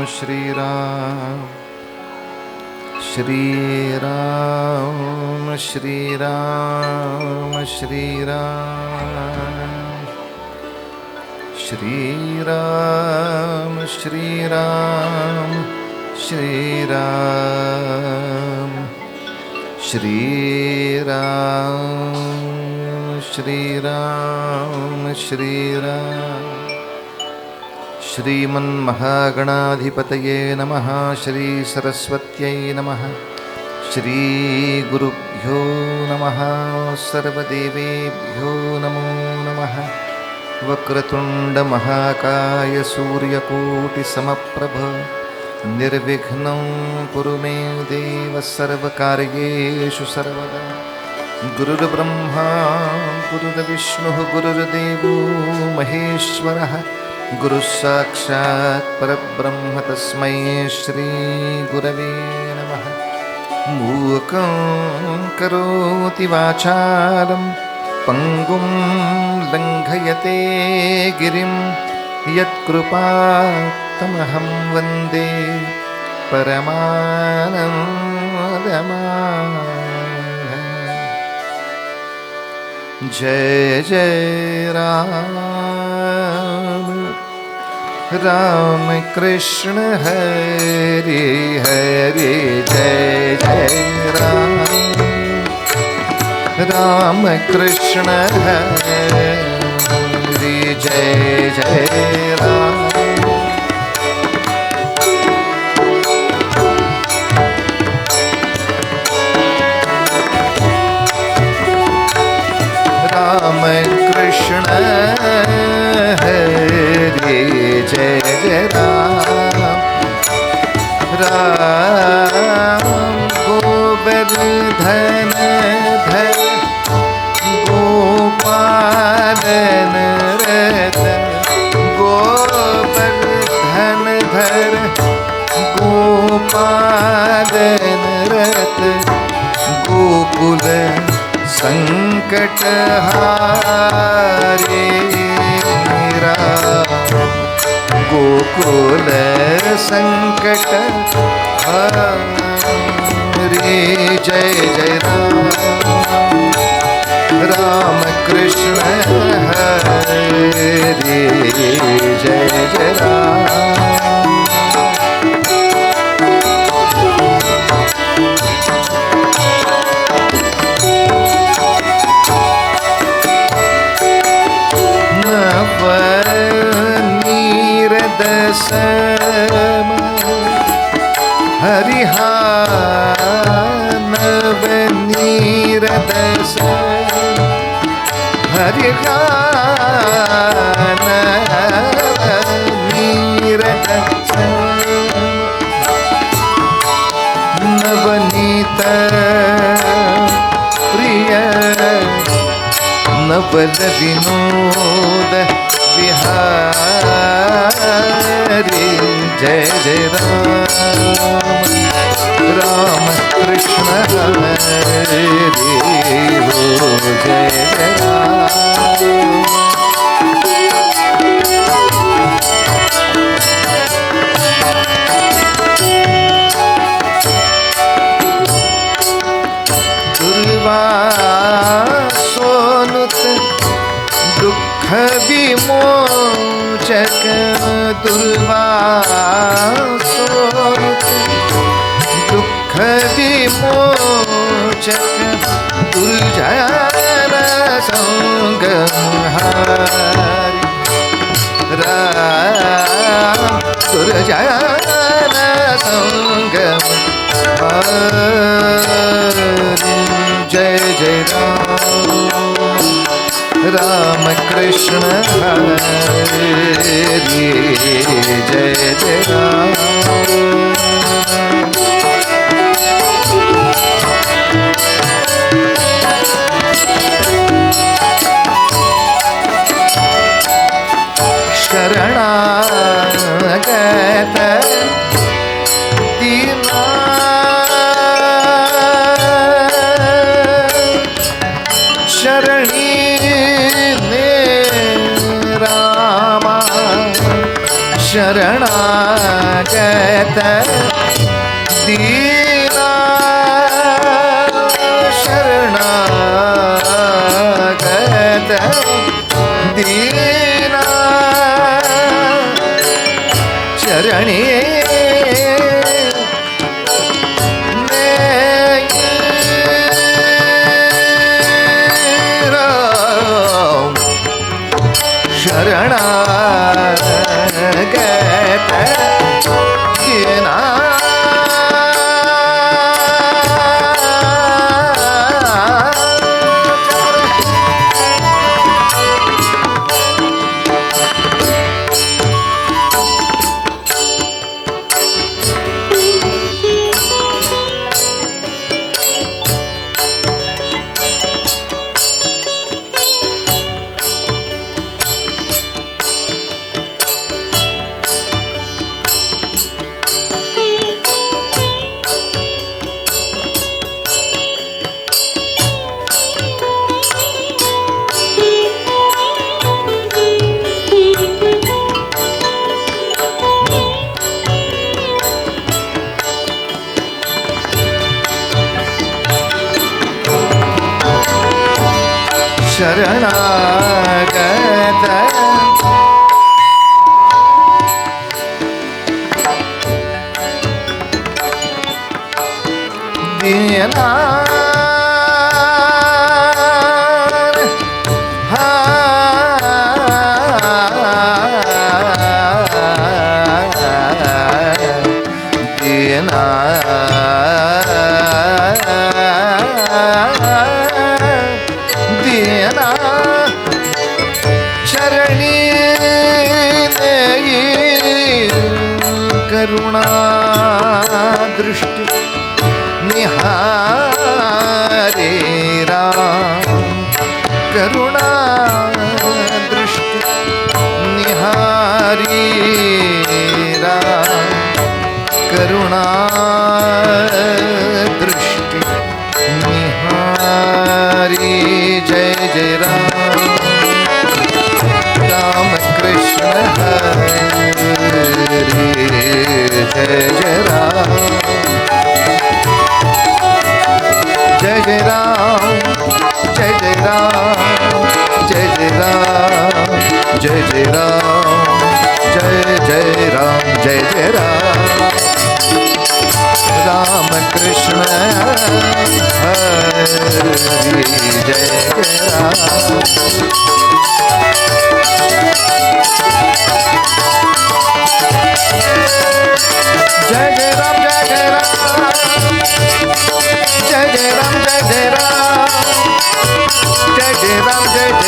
श्रीराम श्रीराम श्रीराम श्रीराम श्रीराम श्रीराम श्रीराम श्रीराम श्रीराम श्रीराम श्रीमन्महागणाधिपतये नमः। श्री सरस्वत्यै नमः। श्री गुरुभ्यो नमः। सर्वदेवेभ्यो नमो नमः। वक्रतुंड महाकाय सूर्यकोटिसमप्रभ निर्विघ्नं कुरु मे देव सर्वकार्येषु सर्वदा। गुरुर्ब्रह्मा गुरुर्विष्णुः गुरुर्देवो महेश्वरः गुरुस्साक्षात् परब्रह्म तस्मै श्री गुरवे नमः। मूकं करोति वाचालं पंगुं लंघयते गिरिं यत्कृपात्तमहं वन्दे परमानन्दमाधवम्। जय जय राम राम कृष्ण हरे हरे। जय जय राम राम कृष्ण हरे। जय जय राम राम कृष्ण हरे। जय जय राम राम गोवर्धन धर गोपालन रत गोवर्धन धर गोपालन रत गोकुल संकटहारे गोकुल संकट हरे। जय जय राम राम कृष्ण हरे। जय जय राम सम हरिहानवनीरदस हरिहानवनीरदस नवनीत प्रिय नवल विनोद बिहारी। जय जय राम राम कृष्ण हरे हो। जय जय राम दुर्वासोनुत दुःख विमोचक दुर्वासोनुत दुःख विमोचक दुर्जन संगमहारी राम दुर्जन संगम हारी। जय जय राम कृष्ण हरे। जय जय राम शरणागत दीना शरणी ने रामा शरणागत दीना शरणागत दीना चरणी शरणागत दीना शरणागत दीना दीना दीना चरणी करुणा दृष्टि निहारे राम करुणा दृष्टि निहारी राम करुणा दृष्टि निहारी जय जय राम राम कृष्ण हरे जय जय राम जय जय राम जय जय राम जय जय राम जय जय राम जय जय राम जय जय राम राम कृष्ण हरे जय जय राम जय जय राम जय जय राम जय जय राम जय जय राम जय जय राम जय जय राम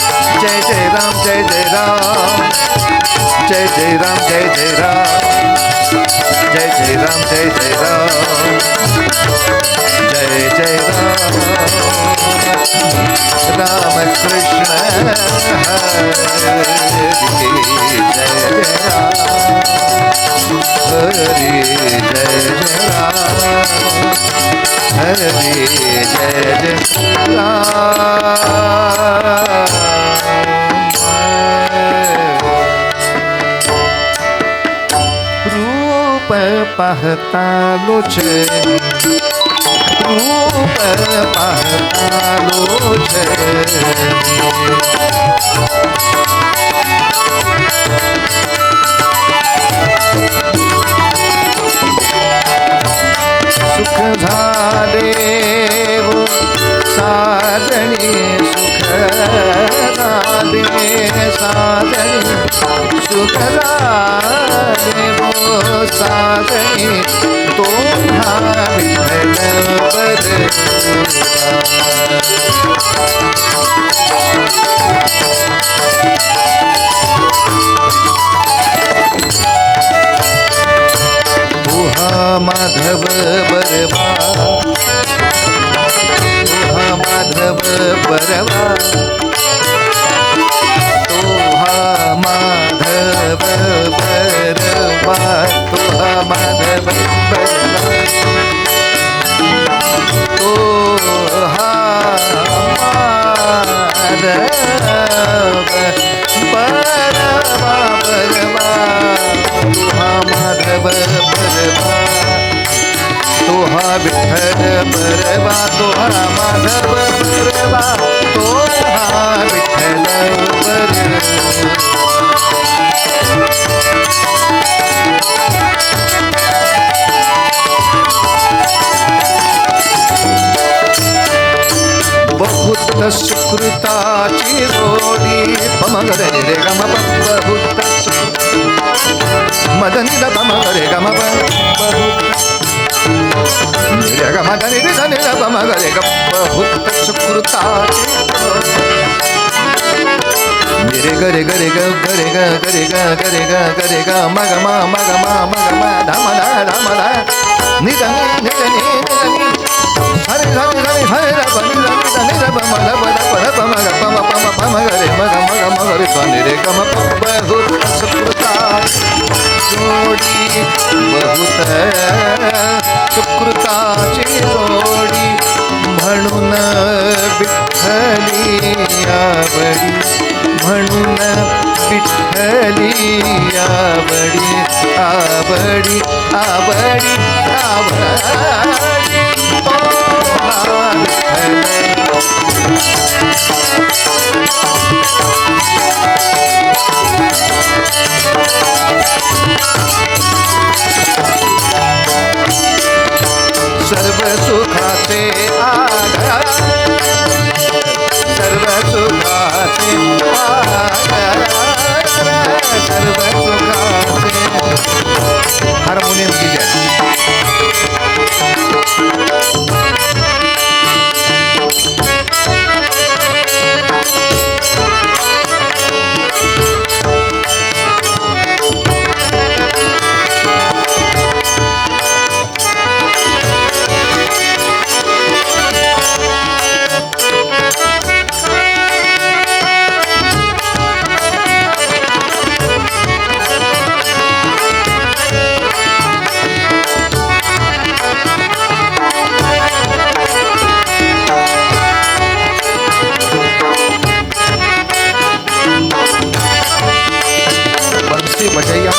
जय जय राम जय जय राम जय जय राम जय जय राम जय जय राम जय जय राम जय जय राम राम कृष्ण हरे जय जय राम हरे जय जय राम हरे जय जय राम रूप पाहता लोचनी रूप पाहता लोचनी सुख झाले वो साजणी सुख झाले साजणी सुख झाले वो साजणी तोहा विठ्ठल माधव बरवा माधव बरवा तोहा माधव बरवा तोहा माधव बरवा तोहा माधव बरवा बरवा विठ्ठल बरवा तो हा माधव बरवा तो हा विठ्ठल बरवा. बहुत सुकृताची जोडी पमगरे रे गम बहुत मदनी द पमगरे गम रे गम मदनी द पमगरे गम बहुत सुकृताची रे गरे गरे ग गरे ग गरे ग गरे ग गरे ग मग मा मग मा मग मा धाम धा निधनी निधनी निधनी हरे हरे हरे हरे रब निधनी रब मग पद पद पम ग पम पम पम गरे मग मग मग रे स्वामी रे गम बहुत सुकृता जोडी बहुत सुकृताची जोडी म्हणून विठ्ठली आवडी म्हणून विठ्ठली आवडी आवडी आवडी आवडी सर्व सुखाचे आधार सर्व सुखाचे आधार सर्व सुखाचे हार्मोनियम की जय. बजैया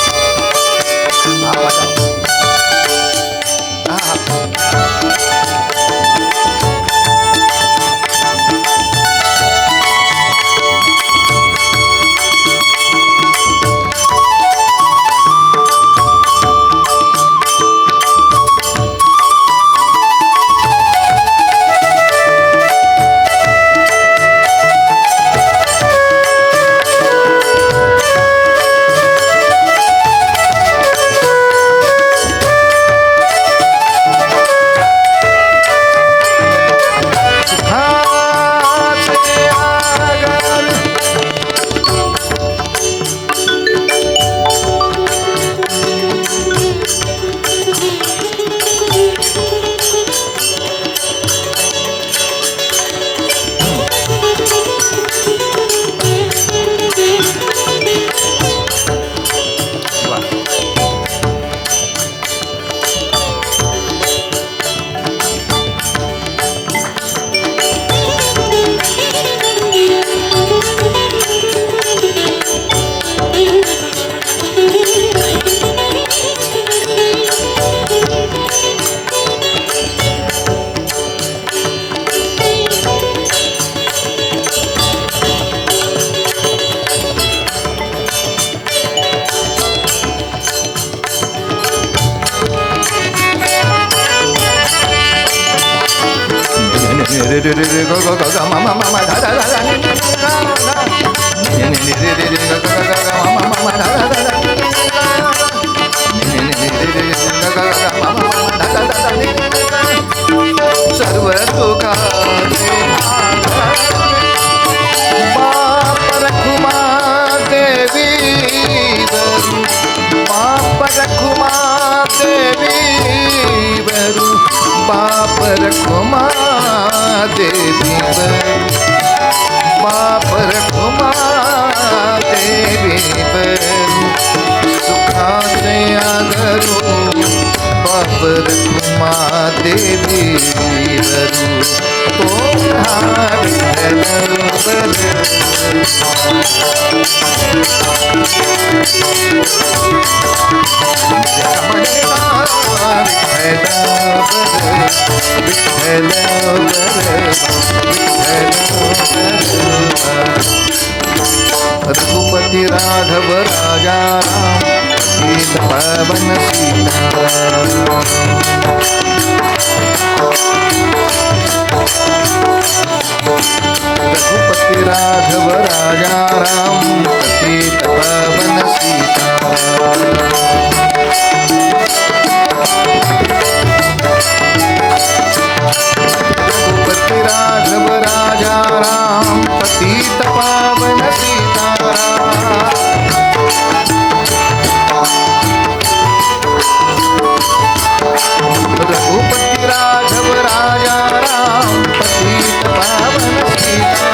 सर्व तुकाचे बाप रखुमा देवी बाप रखुमा देवी बरु बाप रखुमा देवी बाप रखुमा देवी बरु सुखाचे आगरू बाप रखुमा देवी बरु तो विठ्ठल बरु विठ्ठल रघुपति राघव राजा राम सीत पवन सीताराम रघुपति राघव राजा राम सीत पवन सीताराम रघुपति राघव राजा राम पतित पावन सीताराम रघुपति राघव राजा राम पतित पावन सीताराम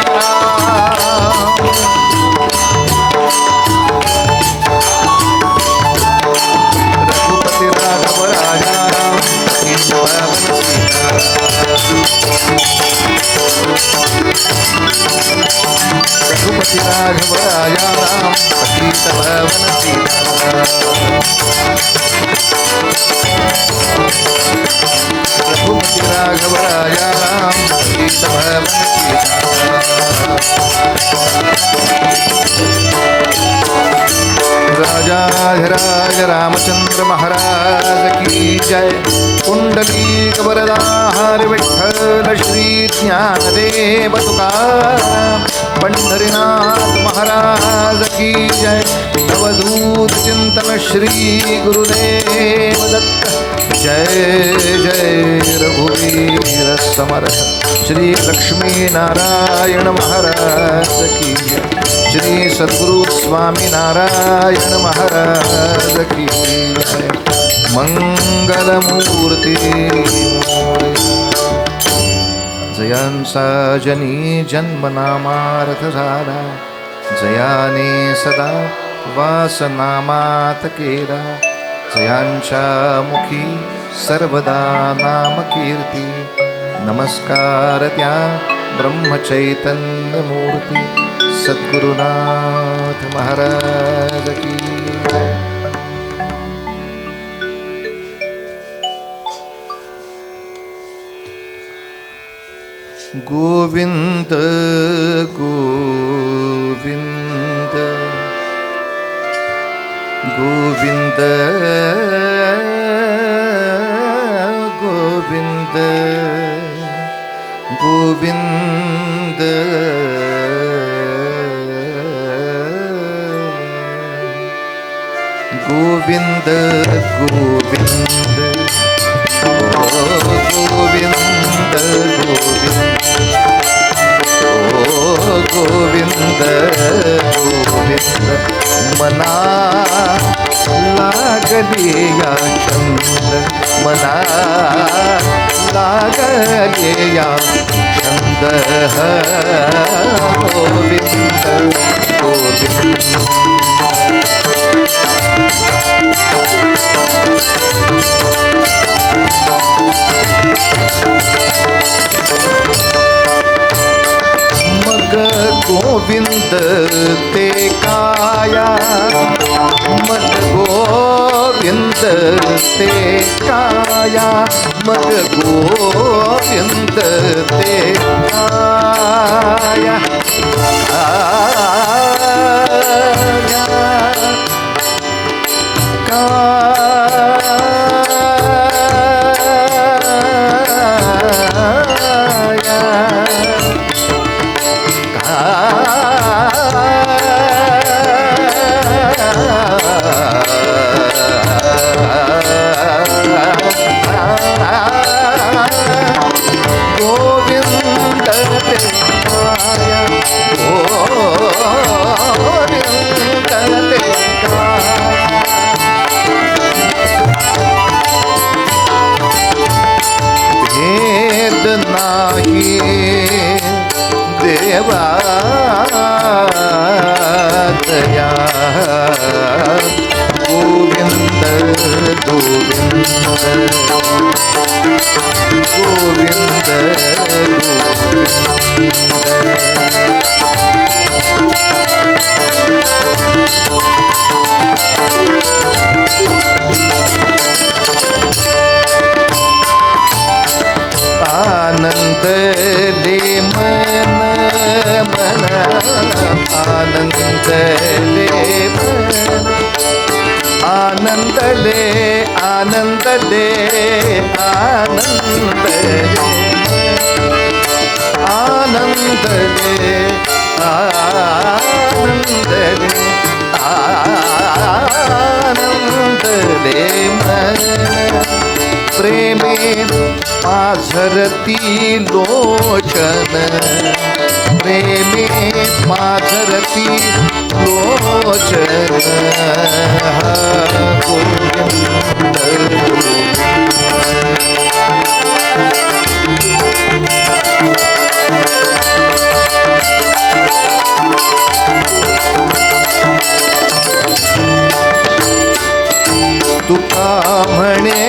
रघुपति राघव राजा राम पतित पावन रघुपति राघव राजा राम पतित पावन रघुपति राघव राजा राम पतित पावन राजाधिराज रामचंद्र महाराज की जय। कुंडलीक वरदाहार विठ्ठल श्री ज्ञानदेव तुकाराम पंढरीनाथ महाराज की जय। नवदूत चिंतन श्री गुरुदेव दत्त जय जय रघुवीर समर्थ श्री लक्ष्मी नारायण महाराज की जय। श्री सद्गुरु स्वामी नारायण महाराज की जय। मंगलमूर्ती जयांचा जनी जन्मनामार्थ झाला जयाने सदा वासनामात केला जयांच्या मुखी सर्वदा नाम कीर्ती नमस्कार त्या ब्रह्मचैतन्य मूर्ती सद्गुरुनाथ महाराज की जय। गोविंद गोविंद गोविंद गोविंद गोविंद गोविंद गोविंद गोविंद गोविंद गोविंद मना लागले या छंद मना लागले या छंद गोविंद गोविंद मग गोविंद ते काया मग गोविंद ते काया मग गोविंद ते काया आनंद ले आनंद ले आनंद ले आनंद ले आनंद ले आनंद ले मन प्रेमे पाझरती लोचन प्रेमे पाझरती लोचन गोविंद तुका म्हणे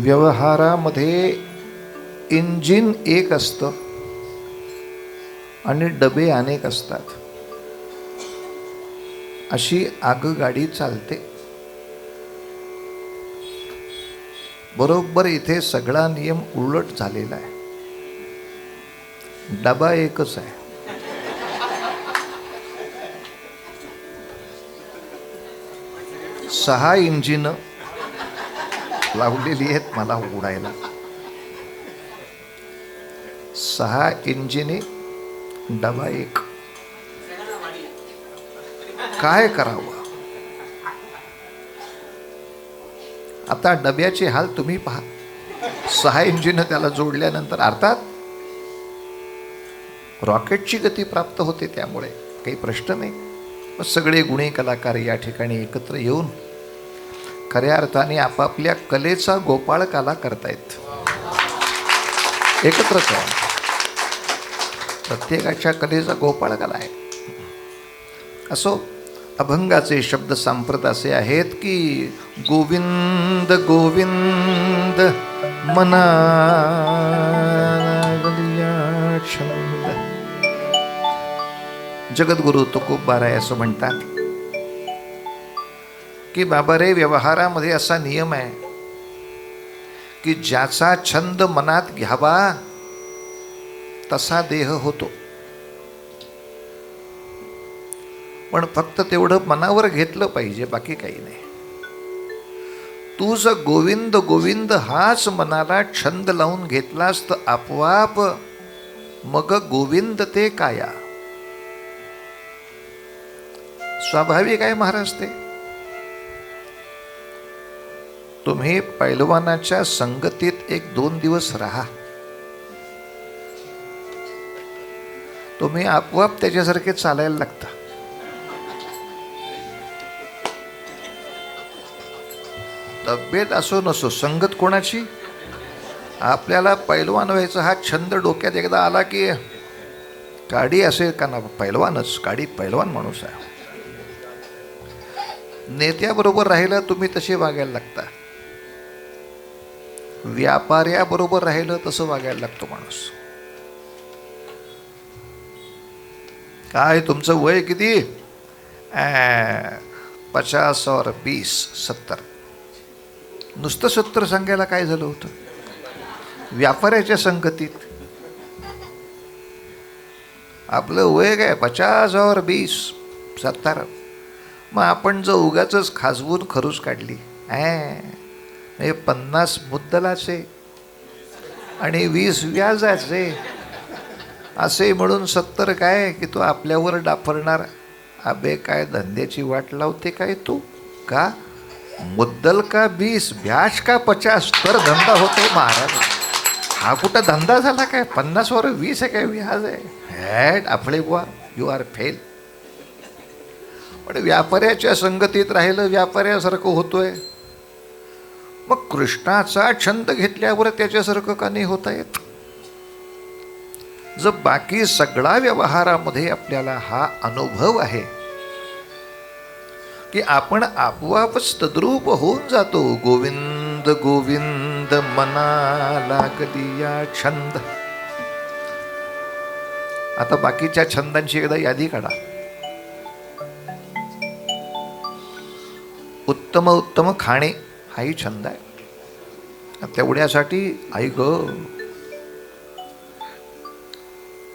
व्यवहारामध्ये इंजिन एक असतं आणि डबे अनेक असतात. अशी आगगाडी चालते. बरोबर इथे सगळा नियम उलट झालेला आहे. डबा एकच आहे. सहा इंजिन लावलेली आहेत मला उडायला. 6 इंजिने, डबा एक. काय करावं आता? डब्याचे हाल तुम्ही पहा. 6 इंजिन त्याला जोडल्यानंतर अर्थात रॉकेटची गती प्राप्त होते, त्यामुळे काही प्रश्न नाही. मग सगळे गुणी कलाकार या ठिकाणी एकत्र येऊन खऱ्या अर्थाने आपापल्या कलेचा गोपाळकाला करतायत. एकत्रच आहे, प्रत्येकाच्या कलेचा गोपाळकाला आहे. असो, अभंगाचे शब्द सांप्रत असे आहेत की गोविंद गोविंद मना छंद. जगद्गुरु तुकोबाराय असं म्हणतात की बाबा रे, व्यवहारामध्ये असा नियम आहे की ज्याचा छंद मनात घ्यावा तसा देह होतो. पण फक्त तेवढं मनावर घेतलं पाहिजे, बाकी काही नाही. तू जर गोविंद गोविंद हाच मनाला छंद लावून घेतलास तर आपोआप मग गोविंद ते काया. स्वाभाविक आहे महाराज ते. तुम्ही पैलवानाच्या संगतीत 1-2 दिवस राहा, तुम्ही आपोआप त्याच्यासारखे चालायला लागता. तब्येत असो नसो, संगत कोणाची? आपल्याला पैलवान व्हायचा हा छंद डोक्यात एकदा आला की काडी असेल का ना, पैलवानच, काडी पैलवान माणूस आहे. नेत्याबरोबर राहिलं तुम्ही तसे वागायला लागता, व्यापाऱ्याबरोबर राहिलं तसं वागायला लागतो माणूस. काय तुमचं वय किती? 50 और 20, 70. नुसतं 70 सांगायला काय झालं होतं? व्यापाऱ्याच्या संगतीत आपलं वय काय 50 और 20, 70. मग आपण जर उगाच खाजवून खरूच काढली, 50 मुद्दलाचे आणि 20 व्याजाचे असे म्हणून 70 काय की तो आपल्यावर डाफरणार. अबे काय धंद्याची वाट लावते काय तू? का मुद्दल का 20, ब्याज का 50, तर धंदा होतो महाराज. हा कुठं धंदा झाला काय? 50 वर 20 आहे काय व्याज आहे? हॅट आपले बुवा, यू आर फेल. पण व्यापाऱ्याच्या संगतीत राहिलं व्यापाऱ्यासारखं होतोय. मग कृष्णाचा छंद घेतल्यावर त्याच्यासारखं का नाही होता येत? जर बाकी सगळा व्यवहारामध्ये आपल्याला हा अनुभव आहे की आपण आपोआपच तद्रूप होऊन जातो. गोविंद गोविंद मना लागली या छंद. आता बाकीच्या छंदांची एकदा यादी काढा. उत्तम उत्तम खाणे हाही छंद आहे. तेवढ्यासाठी आई ग,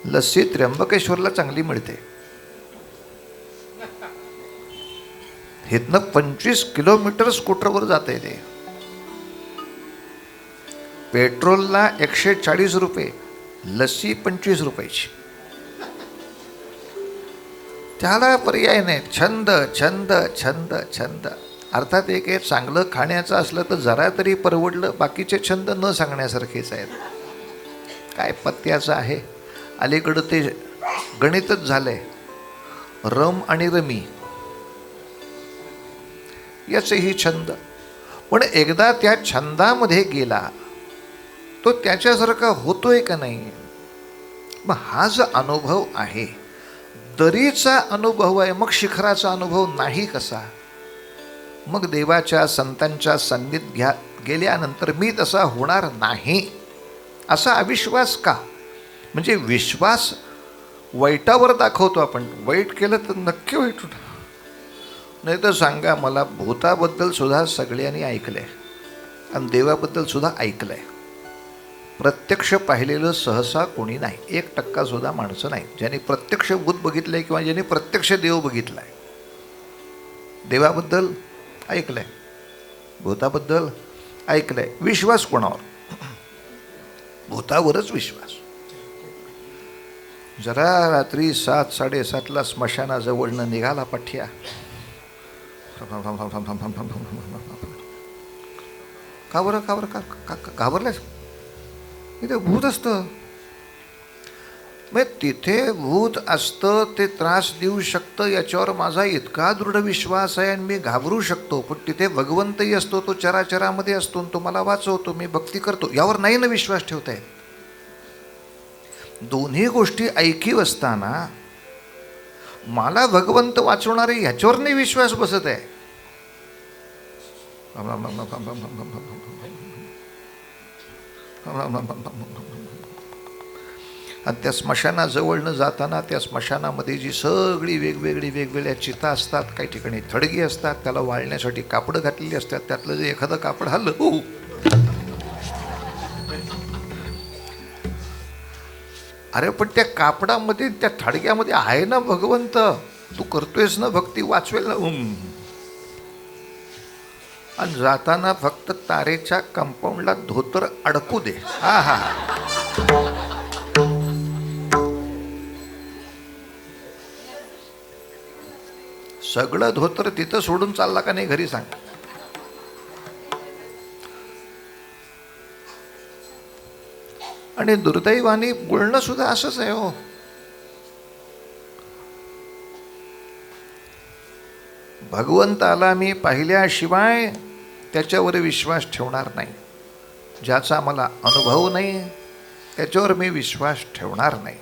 लस्सी त्र्यंबकेश्वरला चांगली मिळते. इथनं 25 किलोमीटर स्कूटरवर जाता येते. पेट्रोलला 140 रुपये, लस्सी 25 रुपयाची. त्याला पर्याय नाही. छंद छंद छंद छंद. अर्थात एक चांगलं खाण्याचं असलं तर जरा तरी परवडलं. बाकीचे छंद न सांगण्यासारखेच आहेत. काय पत्त्याचं आहे, अलीकडं ते गणितच झालंय. रम आणि रमी याचेही छंद. पण एकदा त्या छंदामध्ये गेला तो त्याच्यासारखा होतोय का नाही? मग हा जो अनुभव आहे, दरीचा अनुभव आहे, मग शिखराचा अनुभव नाही कसा? मग देवाच्या संतांच्या सान्निध्यात गेल्यानंतर मी तसा होणार नाही असा अविश्वास का? म्हणजे विश्वास वाईटावर दाखवतो आपण. वाईट केलं तर नक्की वाईट होणार. नाही तर सांगा मला, भूताबद्दल सुद्धा सगळ्यांनी ऐकलंय आणि देवाबद्दल सुद्धा ऐकलंय. प्रत्यक्ष पाहिलेलं सहसा कोणी नाही. 1% सुद्धा माणसं नाही ज्यांनी प्रत्यक्ष भूत बघितलंय किंवा ज्यांनी प्रत्यक्ष देव बघितलाय. देवाबद्दल ऐकलंय, भूताबद्दल ऐकलंय. विश्वास कोणावर? भूतावरच विश्वास. जरा रात्री 7-7:30 स्मशानाजवळनं निघाला पठ्या, का बरं घाबरलास? इथे भूत असतं. मग तिथे भूत असतं, ते त्रास देऊ शकतं, याच्यावर माझा इतका दृढ विश्वास आहे आणि मी घाबरू शकतो. पण तिथे भगवंतही असतो, तो चराचरामध्ये असतो, तो मला वाचवतो, मी भक्ती करतो, यावर नाही ना विश्वास ठेवता येत. दोन्ही गोष्टी ऐकीव असताना मला भगवंत वाचवणारे ह्याच्यावर नाही विश्वास बसत आहे. आणि त्या स्मशानाजवळनं जाताना त्या स्मशानामध्ये जी सगळी वेगवेगळ्या चिता असतात, काही ठिकाणी थडगी असतात, त्याला वाळण्यासाठी कापडं घातलेली असतात. त्यातलं जे एखादं कापड हल्लं, अरे पण त्या कापडामध्ये, त्या थडग्यामध्ये आहे ना भगवंत, तू करतोयस ना भक्ती, वाचवेल ना. आणि जाताना फक्त तारेच्या कंपाऊंडला धोतर अडकू दे. हा हा सगळं धोतर तिथं सोडून चालला का नाही घरी सांग. आणि दुर्दैवाने बोलणं सुद्धा असंच आहे हो. भगवंताला मी पाहिल्याशिवाय त्याच्यावर विश्वास ठेवणार नाही. ज्याचा मला अनुभव नाही त्याच्यावर मी विश्वास ठेवणार नाही.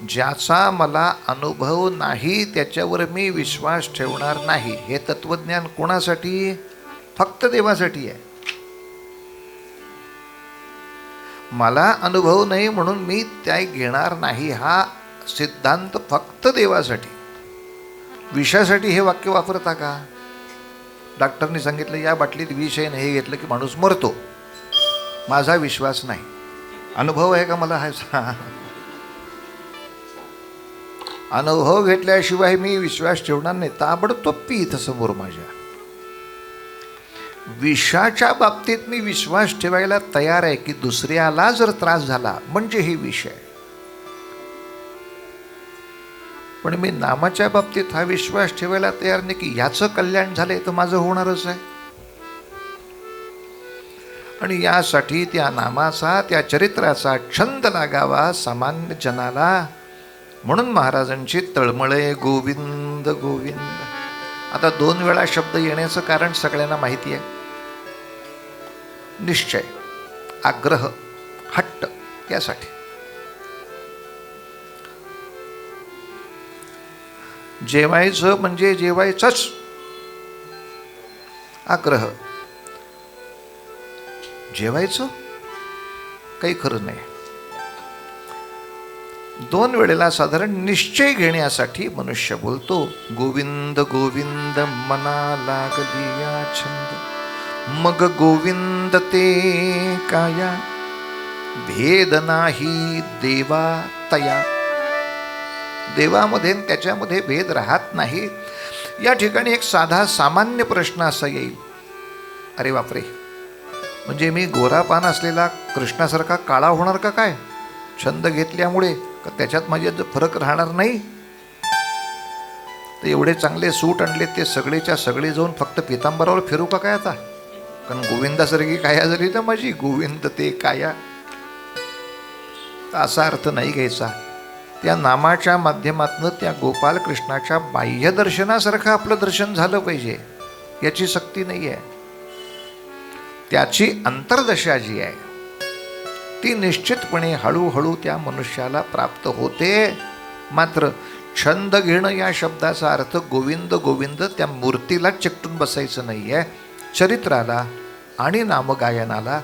ज्याचा मला अनुभव नाही त्याच्यावर मी विश्वास ठेवणार नाही. हे तत्वज्ञान कोणासाठी? फक्त देवासाठी आहे. मला अनुभव नाही म्हणून मी त्या घेणार नाही, हा सिद्धांत फक्त देवासाठी. विषासाठी हे वाक्य वापरता का? डॉक्टरनी सांगितलं या बाटलीत विष आहे, हे घेतलं की माणूस मरतो. माझा विश्वास नाही. अनुभव आहे का मला? हा अनुभव घेतल्याशिवाय मी विश्वास ठेवणार नाही. ताबडतोब पी इथं समोर माझ्या. विषाच्या बाबतीत मी विश्वास ठेवायला तयार आहे की दुसऱ्याला जर त्रास झाला म्हणजे हे विष आहे. पण मी नामाच्या बाबतीत हा विश्वास ठेवायला तयार नाही की याचं कल्याण झालंय तर माझं होणारच आहे. आणि यासाठी त्या नामाचा, त्या चरित्राचा छंद लागावा सामान्य जनाला. म्हणून महाराजांची तळमळे गोविंद गोविंद. आता 2 वेळा शब्द येण्याचं कारण सगळ्यांना माहिती आहे. निश्चय, आग्रह, हट्ट, यासाठी. जेवायचं म्हणजे जेवायचंच, आग्रह. जेवायचं काही खरं नाही. 2 वेळेला साधारण निश्चय घेण्यासाठी मनुष्य बोलतो. गोविंद गोविंद मना लागलिया छंद, मग गोविंद ते काया, भेद नाही देवा तया. देवामध्ये त्याच्यामध्ये भेद राहत नाही. या ठिकाणी एक साधा सामान्य प्रश्न असा येईल, अरे बापरे, म्हणजे मी गोरा पान असलेला कृष्णासारखा काळा होणार का काय छंद घेतल्यामुळे? का त्याच्यात माझ्यात फरक राहणार नाही? तर एवढे चांगले सूट आणले ते सगळेच्या सगळे जाऊन फक्त पितांबरावर फिरू का काय आता? कारण गोविंदासारखी काया झाली ना माझी, गोविंद ते काया. असा अर्थ नाही घ्यायचा. त्या नामाच्या माध्यमातून त्या गोपाल कृष्णाच्या बाह्य दर्शनासारखं आपलं दर्शन झालं पाहिजे याची सक्ती नाही आहे. त्याची अंतर्दशा जी आहे ती निश्चितपणे हळूहळू त्या मनुष्याला प्राप्त होते. मात्र छंद घेणं या शब्दाचा अर्थ गोविंद गोविंद त्या मूर्तीला चिकटून बसायचं नाही आहे. चरित्राला आणि नामगायनाला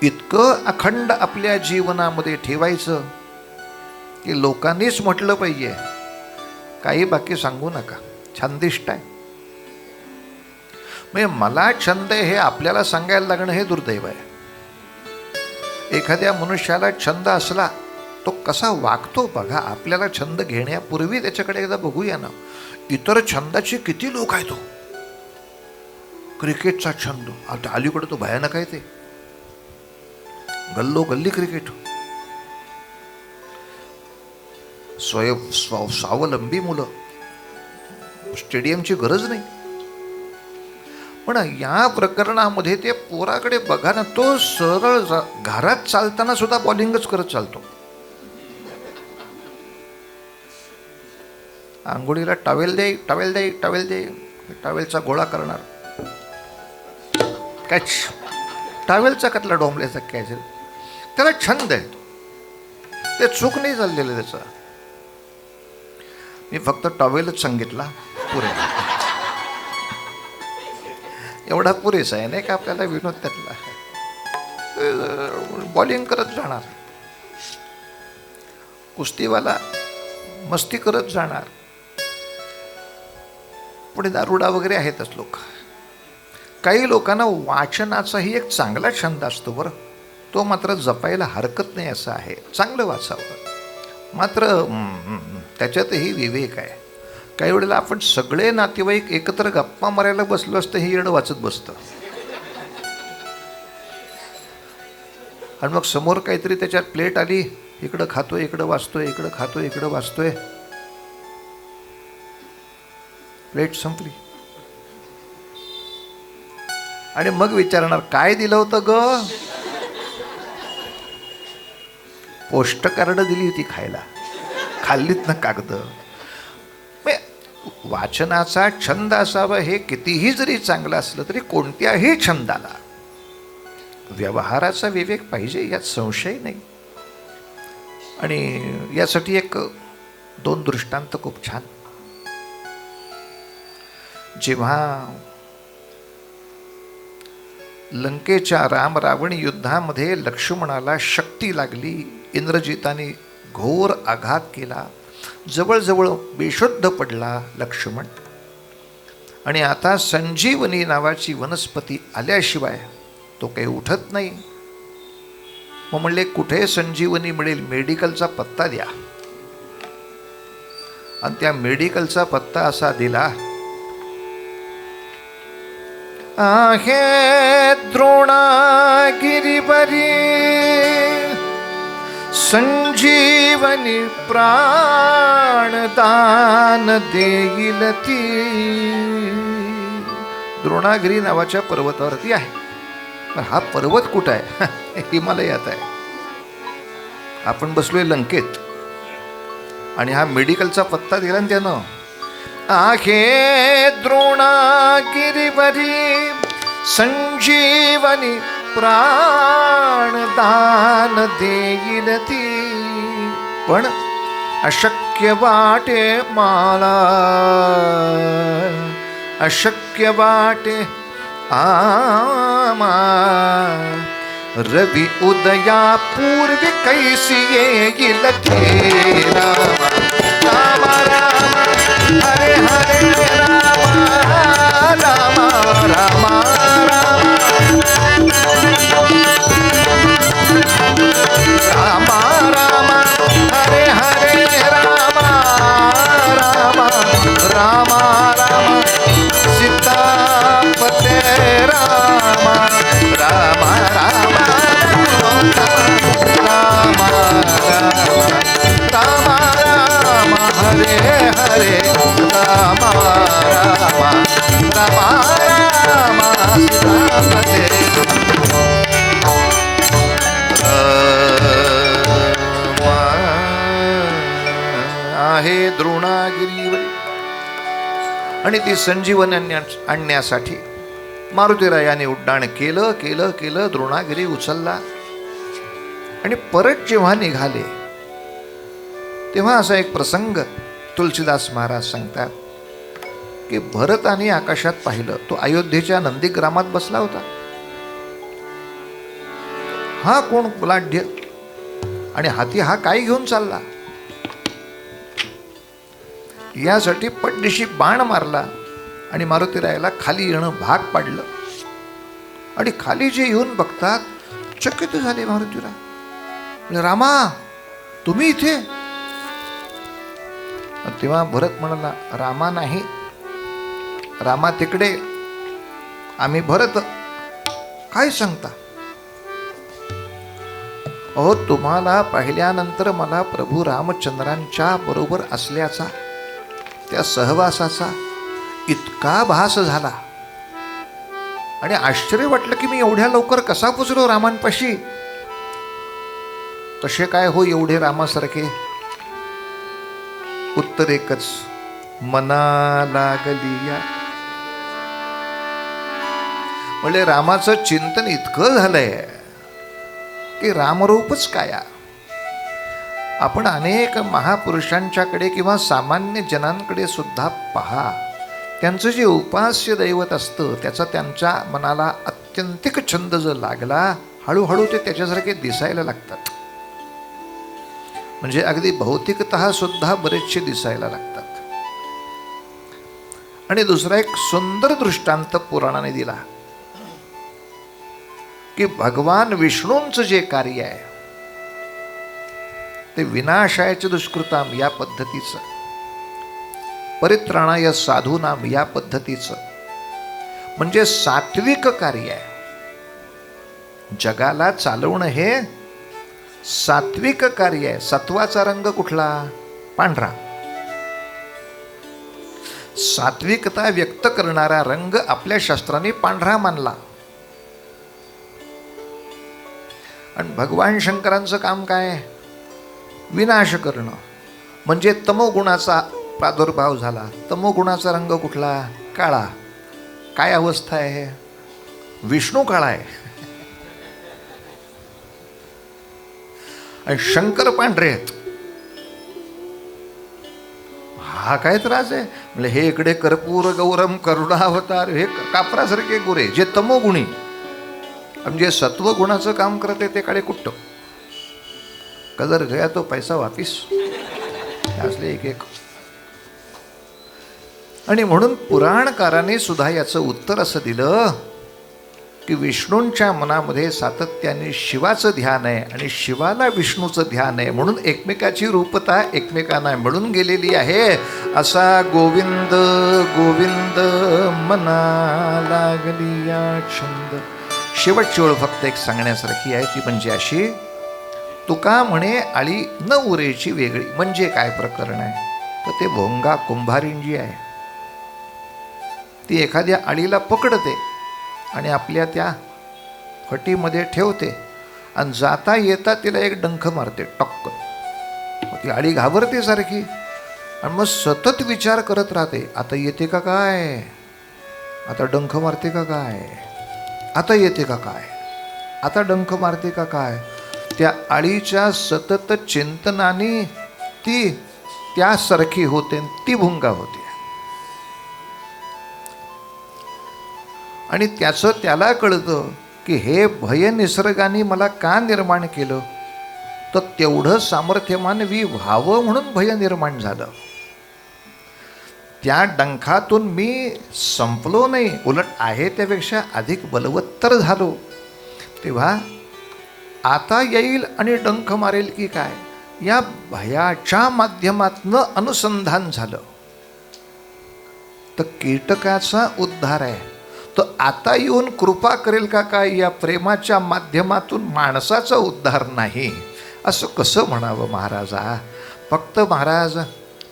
इतकं अखंड आपल्या जीवनामध्ये ठेवायचं की लोकांनीच म्हटलं पाहिजे, काही बाकी सांगू नका. छंदिष्ट आहे. म्हणजे मला छंद हे आपल्याला सांगायला लागणं हे दुर्दैव आहे. एखाद्या मनुष्याला छंद असला तो कसा वागतो बघा. आपल्याला छंद घेण्यापूर्वी त्याच्याकडे एकदा बघूया ना. इतर छंदाचे किती लोक आहेत. तो क्रिकेटचा छंद आता अलीकडे तो भयानक आहे. ते गल्लोगल्ली क्रिकेट. स्वावलंबी मुलं, स्टेडियमची गरज नाही. पण या प्रकरणामध्ये ते पोराकडे बघा ना, तो सरळ घरात चालताना सुद्धा बॉलिंगच करत चालतो. आंघोळीला टॉवेल दे, टॉवेल दे, टॉवेल दे, टॉवेलचा गोळा करणार. कॅच, टॉवेलचा कतला डोंबल्याचा कॅच. त्याला छंद आहे. ते चूक नाही चाललेलं त्याचं. मी फक्त टॉवेलच सांगितला, पुरे एवढा पुरेसा आहे नाही का आपल्याला विनोद त्यातला. बॉलिंग करत जाणार, कुस्तीवाला मस्ती करत जाणार. पुढे दारुडा वगैरे आहेतच लोक. काही लोकांना वाचनाचाही एक चांगला छंद असतो बरं. तो मात्र जपायला हरकत नाही असं आहे. चांगलं वाचावं, मात्र त्याच्यातही विवेक आहे. काही वेळेला आपण सगळे नातेवाईक एकत्र गप्पा मारायला बसलो असतं, हे येणं वाचत बसतं. आणि मग समोर काहीतरी त्याच्यात प्लेट आली, इकडं खातोय इकडं वाचतोय, इकडं खातोय इकडं वाचतोय. प्लेट संपली आणि मग विचारणार काय दिलं होतं ग. पोस्ट कार्ड दिली होती खायला, खाल्लीत ना कागद. वाचनाचा छंद असावा हे कितीही जरी चांगलं असलं तरी कोणत्याही छंदाला व्यवहाराचा विवेक पाहिजे, यात संशय नाही. आणि यासाठी एक दोन दृष्टांत खूप छान. जेव्हा लंकेच्या राम रावण युद्धामध्ये लक्ष्मणाला शक्ती लागली, इंद्रजिताने घोर आघात केला, जवळजवळ बेशुद्ध पडला लक्ष्मण. आणि आता संजीवनी नावाची वनस्पती आल्याशिवाय तो काही उठत नाही. मग म्हणले कुठे संजीवनी मिळेल, मेडिकलचा पत्ता द्या. आणि त्या मेडिकलचा पत्ता असा दिला, आहे द्रोणागिरीवरी संजीवनी प्राणदान देईल ती. द्रोणागिरी नावाच्या पर्वतावरती आहे. हा पर्वत कुठं आहे? हिमालयात आहे. आपण बसलोय लंकेत आणि हा मेडिकलचा पत्ता दिला ना त्यानं. आहे द्रोणागिरीवरी संजीवनी प्राणदान देईल ती. पण अशक्य वाटे मला, अशक्य वाटे आमा. रवी उदया पूर्वी कैसी येईल थे. राम राम हरे हरे राम राम राम राम राम राम हरे हरे राम राम राम राम सीतापते राम राम राम राम राम राम हरे हरे राम राम राम राम सीतापते. आहे द्रोणागिरीवर. आणि ती संजीवन आणण्यासाठी मारुतीरायाने उड्डाण केलं केलं केलं. द्रोणागिरी उचलला आणि परत जेव्हा निघाले तेव्हा असा एक प्रसंग तुलसीदास महाराज सांगतात की भरताने आकाशात पाहिलं. तो अयोध्येच्या नंदीग्रामात बसला होता. हा कोण बलाढ्य आणि हाती हा काय घेऊन चालला. यासाठी पड्डीशी बाण मारला आणि मारुतीरायाला खाली येणं भाग पाडलं. आणि खाली जे येऊन बघतात चकित झाले मारुतीराय. रामा तुम्ही इथे? तेव्हा भरत म्हणाला, रामा नाही, रामा तिकडे, आम्ही भरत. काय सांगता? अहो तुम्हाला पाहिल्यानंतर मला प्रभू रामचंद्रांच्या बरोबर असल्याचा, त्या सहवासाचा इतका भास झाला आणि आश्चर्य वाटलं की मी एवढ्या लवकर कसा पोचलो रामांपाशी. कसे काय हो एवढे रामासारखे? उत्तर एकच, मना लागली या. म्हणजे रामाचं चिंतन इतकं झालंय की रामरूपच काया. आपण अनेक महापुरुषांच्याकडे किंवा सामान्य जनांकडे सुद्धा पहा, त्यांचं जे उपास्य दैवत असतं त्याचा त्यांच्या मनाला अत्यंतिक छंद जर लागला, हळूहळू ते त्याच्यासारखे दिसायला लागतात. म्हणजे अगदी भौतिकतः सुद्धा बरेचसे दिसायला लागतात. आणि दुसरा एक सुंदर दृष्टांत पुराणाने दिला की भगवान विष्णूंचं जे कार्य आहे ते विनाशायच दुष्कृताम या पद्धतीचं, परित्राणाय साधूनाम या पद्धतीचं, म्हणजे सात्विक कार्य आहे. जगाला चालवणं हे सात्विक कार्य आहे. सत्वाचा रंग कुठला? पांढरा. सात्विकता व्यक्त करणारा रंग आपल्या शास्त्राने पांढरा मानला. आणि भगवान शंकरांचं काम काय? विनाश करणं. म्हणजे तमोगुणाचा प्रादुर्भाव झाला. तमोगुणाचा रंग कुठला? काळा. काय अवस्था आहे? विष्णू काळा आहे आणि शंकर पांढरे आहेत. हा काय त्रास आहे? म्हणजे हे इकडे कर्पूर गौरम करुणावतार, हे कापरासारखे गोरे जे तमोगुणी, म्हणजे सत्वगुणाचं काम करते ते काळे कुट्ट. कलर गया तो पैसा वापिस, असले एक एक. आणि म्हणून पुराणकाराने सुद्धा याचं उत्तर असं दिलं की विष्णूंच्या मनामध्ये सातत्याने शिवाचं ध्यान आहे आणि शिवाला विष्णूचं ध्यान आहे, म्हणून एकमेकाची रूपता एकमेकांना मिळून गेलेली आहे. असा गोविंद गोविंद मना लागली या छंद. शेवटची ओळ फक्त एक सांगण्यासारखी आहे, ती म्हणजे अशी, तुका म्हणे आळी न उरेची वेगळी. म्हणजे काय प्रकरण आहे? तर ते भोंगा कुंभारींजी आहे, ती एखाद्या आळीला पकडते आणि आपल्या त्या फटीमध्ये ठेवते आणि जाता येता तिला एक डंख मारते, टक्क. ती आळी घाबरते सारखी आणि मग सतत विचार करत राहते, आता येते का काय, आता डंख मारते का काय, आता येते का काय, आता डंख मारते का काय. त्या आळीच्या सतत चिंतनाने ती त्यासारखी होते, ती भुंगा होते. आणि त्याचं त्याला कळतं की हे भय निसर्गाने मला का निर्माण केलं, तर तेवढं सामर्थ्यवान मी व्हावं म्हणून भय निर्माण झालं. त्या डंखातून मी संपलो नाही, उलट आहे त्यापेक्षा अधिक बलवत्तर झालो. तेव्हा आता येईल आणि डंख मारेल की काय, या भयाच्या माध्यमातनं अनुसंधान झालं तर कीटकाचा उद्धार आहे. तो आता येऊन कृपा करेल का काय, या प्रेमाच्या माध्यमातून माणसाचा उद्धार नाही, असं कसं म्हणावं महाराजा. फक्त महाराज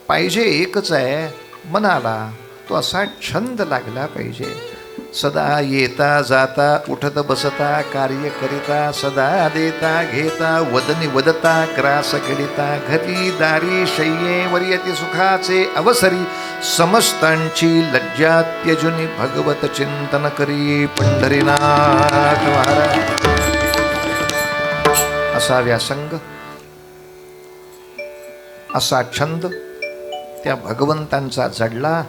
पाहिजे एकच आहे, मनाला तो असा छंद लागला पाहिजे. सदा येता जाता उठत बसता कार्य करिता, सदा देता घेता वदनी वदता ग्रास गडिता, घरी दारी शय्येवर येती सुखाचे अवसरी, समस्तांची लज्जा त्यजुनी भगवत चिंतन करी. पंढरीनाथ महाराज. असा व्यासंग, असा छंद त्या भगवंतांचा जडला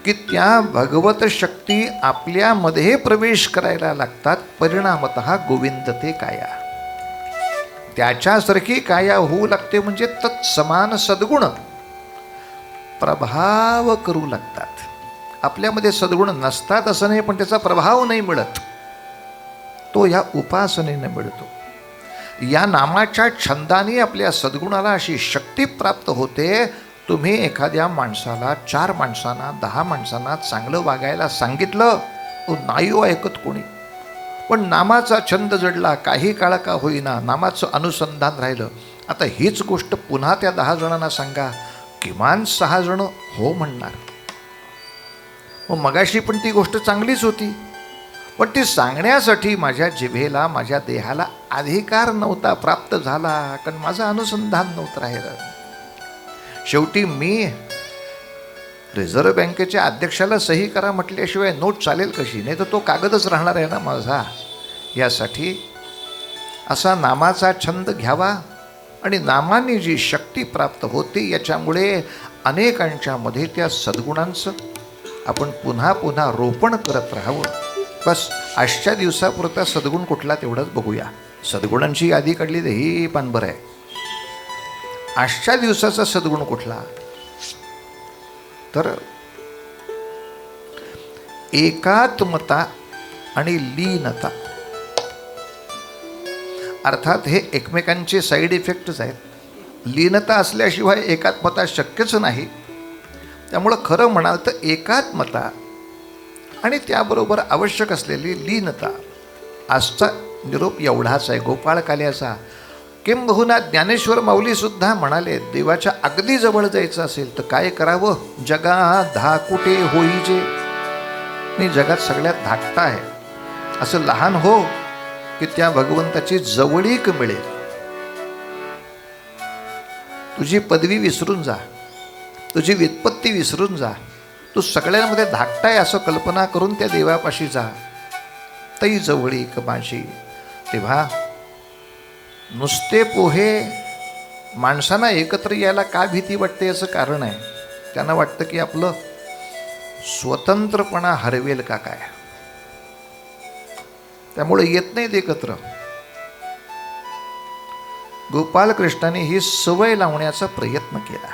की त्या भगवत शक्ती आपल्यामध्ये प्रवेश करायला लागतात. परिणामतः गोविंद ते काया, त्याच्यासारखी काया होऊ लागते. म्हणजे तत्समान सद्गुण प्रभाव करू लागतात. आपल्यामध्ये सद्गुण नसतात असं नाही, पण त्याचा प्रभाव नाही मिळत, तो या उपासनेने मिळतो. या नामाच्या छंदाने आपल्या सद्गुणाला अशी शक्ती प्राप्त होते. तुम्ही एखाद्या माणसाला, 4 माणसांना, 10 माणसांना चांगलं वागायला सांगितलं, तो नाही ऐकत कोणी, पण नामाचा छंद जडला, काही काळ का होईना नामाचं अनुसंधान राहिलं. आता हीच गोष्ट पुन्हा त्या 10 जणांना सांगा, किमान 6 जण हो म्हणणार. मग मगाशी पण ती गोष्ट चांगलीच होती, पण ती सांगण्यासाठी माझ्या जिभेला, माझ्या देहाला अधिकार नव्हता प्राप्त झाला, कारण माझं अनुसंधान नव्हतं राहिलं. शेवटी मी रिझर्व्ह बँकेच्या अध्यक्षाला सही करा म्हटल्याशिवाय नोट चालेल कशी, नाही तर तो कागदच राहणार आहे ना माझा. यासाठी असा नामाचा छंद घ्यावा आणि नामाने जी शक्ती प्राप्त होते, याच्यामुळे अनेकांच्या मध्ये त्या सद्गुणांचं आपण पुन्हा पुन्हा रोपण करत राहावं. बस आजच्या दिवसापुरता सद्गुण कुठला तेवढंच बघूया. सद्गुणांची यादी काढली तर ही पण बरं आहे. आजच्या दिवसाचा सद्गुण कुठला, तर एकात्मता आणि लीनता. अर्थात हे एकमेकांचे साईड इफेक्टच आहेत. लीनता असल्याशिवाय एकात्मता शक्यच नाही. त्यामुळं खरं म्हणाल तर एकात्मता आणि त्याबरोबर आवश्यक असलेली लीनता. आजचा निरोप एवढाच आहे गोपाळ काल्याचा. किंबहुना ज्ञानेश्वर माऊलीसुद्धा म्हणाले, देवाच्या अगदी जवळ जायचं असेल तर काय करावं, जगा धाकुटे होईजे. मी जगात सगळ्यात धाकटा आहे असं लहान हो, की त्या भगवंताची जवळीक मिळेल. तुझी पदवी विसरून जा, तुझी व्युत्पत्ती विसरून जा, तू सगळ्यांमध्ये धाकटा आहे असं कल्पना करून त्या देवापाशी जा. तई जवळीक माझी. तेव्हा नुसते पोहे माणसांना एकत्र यायला का भीती वाटते याचं कारण आहे. त्यांना वाटतं की आपलं स्वतंत्रपणा हरवेल का काय, त्यामुळे येत नाहीत एकत्र. गोपाळ कृष्णाने ही सवय लावण्याचा प्रयत्न केला.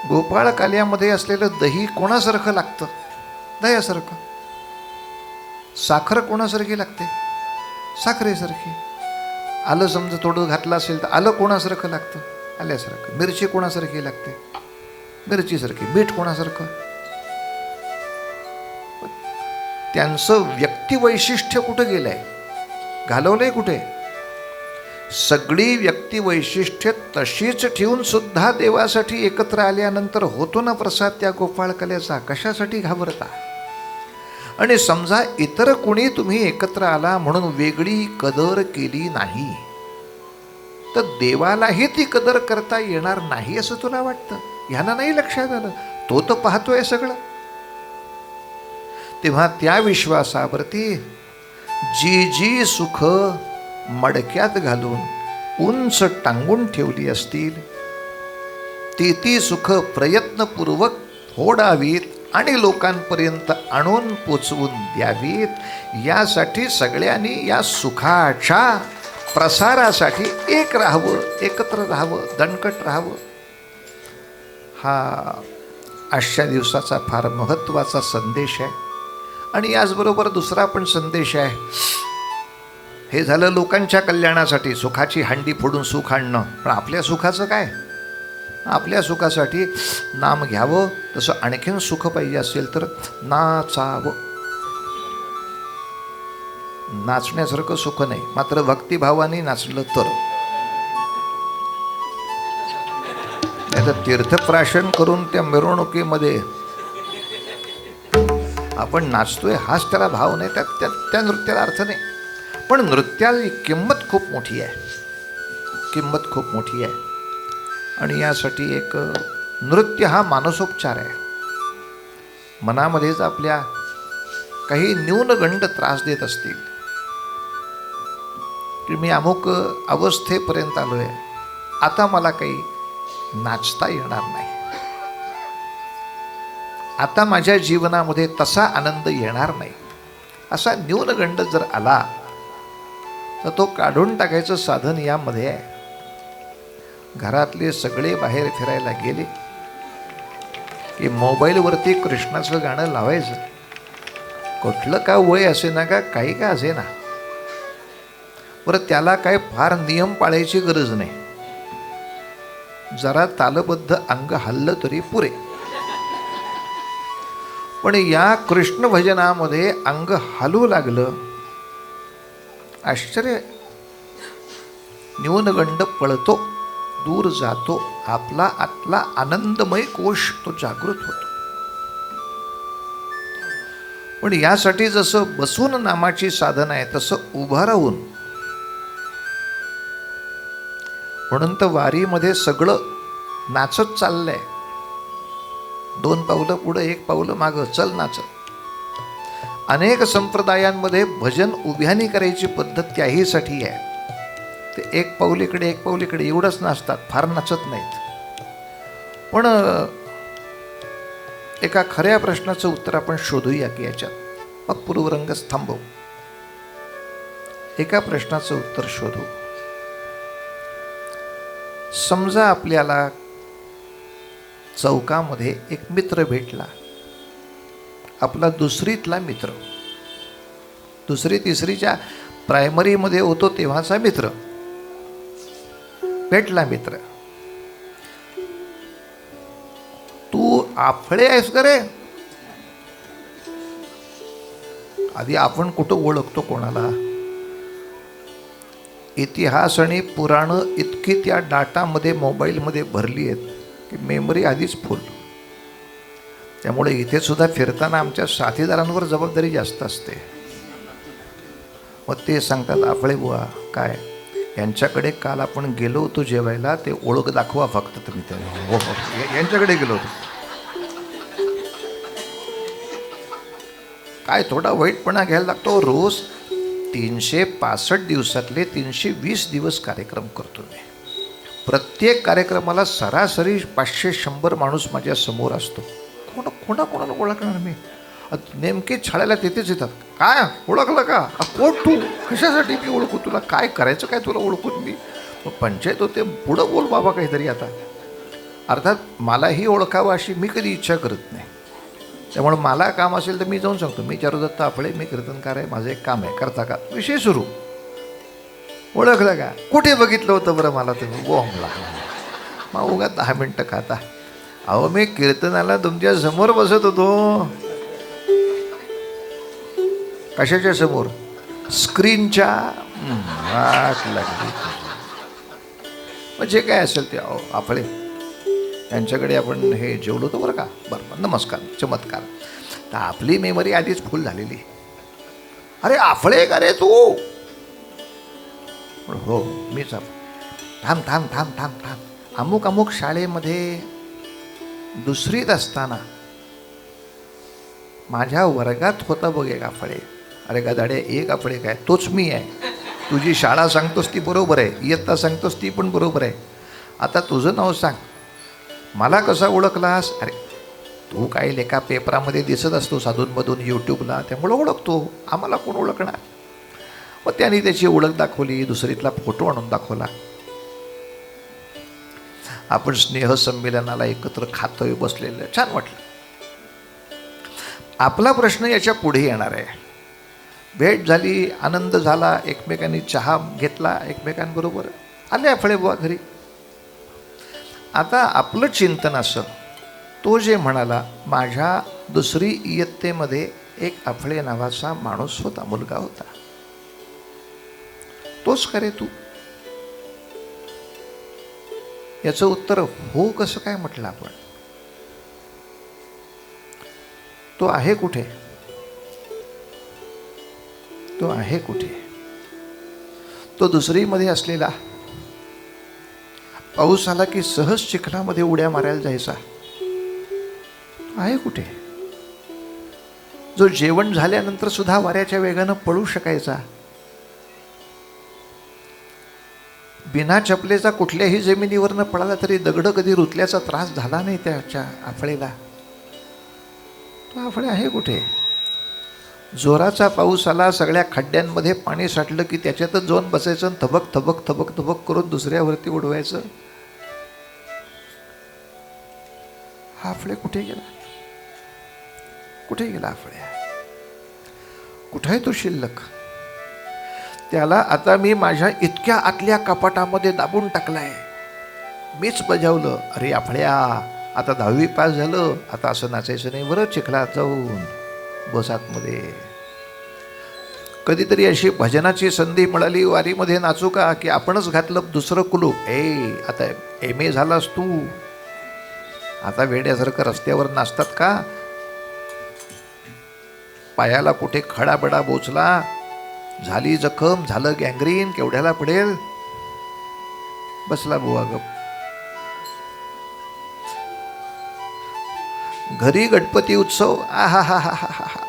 गोपाळ काल्यामध्ये असलेलं दही कोणासारखं लागतं, दह्यासारखं. साखर कोणासारखी लागते, साखरेसारखी. आलं समजा थोडं घातलं असेल तर आलं कोणासारखं लागतं, आल्यासारखं. मिरची कोणासारखी लागते, मिरचीसारखी. मीठ कोणासारखं. त्यांचं व्यक्तिवैशिष्ट्य कुठं गेलंय, घालवलंय कुठे. सगळी व्यक्तिवैशिष्ट्य तशीच ठेवून सुद्धा देवासाठी एकत्र आल्यानंतर होतो ना प्रसाद त्या गोपाळ कल्याचा. कशासाठी घाबरता. आणि समजा इतर कोणी तुम्ही एकत्र आला म्हणून वेगळी कदर केली नाही तर देवालाही ती कदर करता येणार नाही असं तुला वाटतं. ह्याला नाही लक्षात आलं, तो तर पाहतोय सगळं. तेव्हा त्या विश्वासावरती जी जी सुख मडक्यात घालून उंच टांगून ठेवली असतील, ती ती सुख प्रयत्नपूर्वक फोडावीत आणि लोकांपर्यंत आणून पोचवून द्यावीत. यासाठी सगळ्यांनी या सुखाच्या प्रसारासाठी एक राहावं, एकत्र राहावं, दणकट राहावं. हा आजच्या दिवसाचा फार महत्त्वाचा संदेश आहे. आणि याचबरोबर दुसरा पण संदेश आहे. हे झालं लोकांच्या कल्याणासाठी, सुखाची हंडी फोडून सुख आणणं. पण आपल्या सुखाचं काय. आपल्या सुखासाठी नाम घ्यावं. तसं आणखीन सुख पाहिजे असेल तर नाचावं. नाचण्यासारखं सुख नाही, मात्र भक्तिभावाने नाचलं तर. नाही तर तीर्थप्राशन करून त्या मिरवणुकीमध्ये आपण नाचतोय हाच त्याला भाव नाही, त्या नृत्याला अर्थ नाही. पण नृत्याची किंमत खूप मोठी आहे, किंमत खूप मोठी आहे. आणि यासाठी एक नृत्य हा मानसोपचार आहे. मनामध्येच आपल्या काही न्यूनगंड त्रास देत असतील की मी अमुक अवस्थेपर्यंत आलो आहे, आता मला काही नाचता येणार नाही, आता माझ्या जीवनामध्ये तसा आनंद येणार नाही, असा न्यूनगंड जर आला तर तो काढून टाकायचं साधन यामध्ये आहे. घरातले सगळे बाहेर फिरायला गेले, की मोबाईलवरती कृष्णाचं गाणं लावायचं. कुठलं का वय असे ना का काही का असे ना, बरं त्याला काय फार नियम पाळायची गरज नाही. जरा तालबद्ध अंग हल्लं तरी पुरे. पण या कृष्ण भजनामध्ये अंग हलू लागलं, आश्चर्य. न्यूनगंड पळतो, दूर जातो, आपला आतला आनंदमय कोश तो जागृत होतो. पण यासाठी जसं बसून नामाची साधना आहे तसं उभा राहून. म्हणून तर वारीमध्ये सगळं नाचत चाललंय. 2 पावलं पुढं 1 पावलं मागं, चल नाचत. अनेक संप्रदायांमध्ये भजन उभ्यानी करायची पद्धत त्याहीसाठी आहे. ते 1 पाऊल इकडे 1 पाऊल इकडे एवढंच नाचतात, फार नाचत नाहीत. पण एका खऱ्या प्रश्नाचं उत्तर आपण शोधूया की याच्यात, मग पूर्वरंगच थांबवू. एका प्रश्नाचं उत्तर शोधू. समजा आपल्याला चौकामध्ये एक मित्र भेटला, आपला दुसरीतला मित्र, 2री 3रीच्या प्रायमरीमध्ये होतो तेव्हाचा मित्र भेटला. मित्र, तू आफळे आहेस का रे? आधी आपण कुठं ओळखतो कोणाला? इतिहास आणि पुराणं इतकी त्या डाटामध्ये मोबाईलमध्ये भरली आहेत की मेमरी आधीच फुल. त्यामुळे इथे सुद्धा फिरताना आमच्या साथीदारांवर जबाबदारी जास्त असते. मग ते सांगतात, आफळे बुवा काय, यांच्याकडे काल आपण गेलो होतो जेवायला, ते ओळख दाखवा फक्त तुम्ही. ते हो हो यांच्याकडे गेलो होतो. काय थोडा वाईटपणा घ्यायला लागतो. रोज 365 दिवसातले 320 दिवस कार्यक्रम करतो मी. प्रत्येक कार्यक्रमाला सरासरी 500-100 माणूस माझ्या समोर असतो. कोणाला ओळखणार मी? नेमके छाळायला तिथेच येतात. काय ओळखलं का? कोण तू? कशासाठी मी ओळखू तुला? काय करायचं काय तुला ओळखून मी? मग पंचायत होते, पुढं बोल बाबा काहीतरी आता. अर्थात मलाही ओळखावं अशी मी कधी इच्छा करत नाही. त्यामुळे मला काम असेल तर मी जाऊन सांगतो, मी चारुदत्त आफळे, मी कीर्तनकार आहे, माझं एक काम आहे, करता का? विषय सुरू. ओळखलं का? कुठे बघितलं होतं बरं मला तुम्ही? बोंबला. मग उगा 10 मिनटं खाता. अहो मी कीर्तनाला तुमच्या समोर बसत होतो. कशाच्या समोर? स्क्रीनच्या. वाट लागली. मग जे काय असेल ते आफळे यांच्याकडे आपण हे जेवलो होतो बरं का? बरं, नमस्कार, चमत्कार. तर आपली मेमरी आधीच फुल झालेली. अरे आफळे का रे तू? हो मीच. थांब. अमुक शाळेमध्ये 2रीत असताना माझ्या वर्गात होता बघ एक आफळे. अरे गदाडे, एक आफळे काय, तोच मी आहे. तुझी शाळा सांगतोस ती बरोबर आहे, इयत्ता सांगतोस ती पण बरोबर आहे. आता तुझं नाव सांग, मला कसा ओळखलास? अरे तू काय लेखा पेपरामध्ये दिसत असतो अधूनमधून यूट्यूबला, त्यामुळं ओळखतो. आम्हाला कोण ओळखणार? मग त्याने त्याची ओळख दाखवली, 2रीतला फोटो आणून दाखवला. आपण स्नेहसंमेलनाला एकत्र खातोय बसलेलं, छान वाटलं. आपला प्रश्न याच्या पुढे येणार आहे. भेट झाली, आनंद झाला, एकमेकांनी चहा घेतला, एकमेकांबरोबर आले आफळे बुवा घरी. आता आपलं चिंतन असं, तो जे म्हणाला, माझ्या 2री इयत्तेमध्ये एक आफळे नावाचा माणूस होता, मुलगा होता. तोच करे तू? याचं उत्तर हो कसं काय म्हटलं आपण? तो आहे कुठे? तो आहे कुठे? तो 2रीमध्ये असलेला, पाऊस आला की सहज चिखलामध्ये उड्या मारायला जायचा, आहे कुठे? जो जेवण झाल्यानंतर सुद्धा वाऱ्याच्या वेगानं पळू शकायचा, बिना चपलेचा कुठल्याही जमिनीवरनं पळाला तरी दगड कधी रुतल्याचा त्रास झाला नाही त्याच्या आफळेला. तो आफळे आहे कुठे? जोराचा पाऊस आला, सगळ्या खड्ड्यांमध्ये पाणी साठलं की त्याच्यातच जाऊन बसायचं आणि थबक करून दुसऱ्यावरती उडवायचं. हा आपल्या कुठे गेला? कुठे गेला आपल्या? कुठे आहे तो शिल्लक? त्याला आता मी माझ्या इतक्या आतल्या कपाटामध्ये दाबून टाकलाय. मीच बजावलं, अरे आपल्या आता 10वी पास झालं, आता असं नाचायचं नाही बरं, चिखलात जाऊन बस आतमध्ये. कधीतरी अशी भजनाची संधी मिळाली, वारीमध्ये नाचू का, की आपणच घातलं दुसरं कुलूप. आता MA झालास तू, आता वेड्यासारखं रस्त्यावर नाचतात का? पायाला कुठे खडाबडा बोचला, झाली जखम, झालं गँग्रीन, केवढ्याला पडेल? बसला बुवा गप. घरी गणपती उत्सव, आहा हा हा हा हा.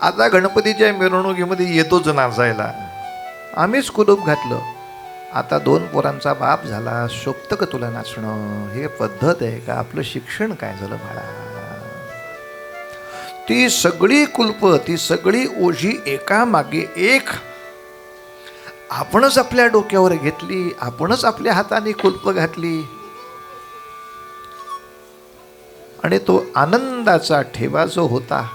आता गणपतीच्या मिरवणुकीमध्ये येतोच नाचायला. आम्हीच कुलूप घातलं. आता 2 पोरांचा बाप झाला, शोभतं का तुला नाचणं? हे पद्धत आहे का? आपलं शिक्षण काय झालं बाळा? ती सगळी कुलप, ती सगळी ओझी एका मागे एक आपणच आपल्या डोक्यावर घेतली, आपणच आपल्या हाताने कुलप घातली आणि तो आनंदाचा ठेवा जो होता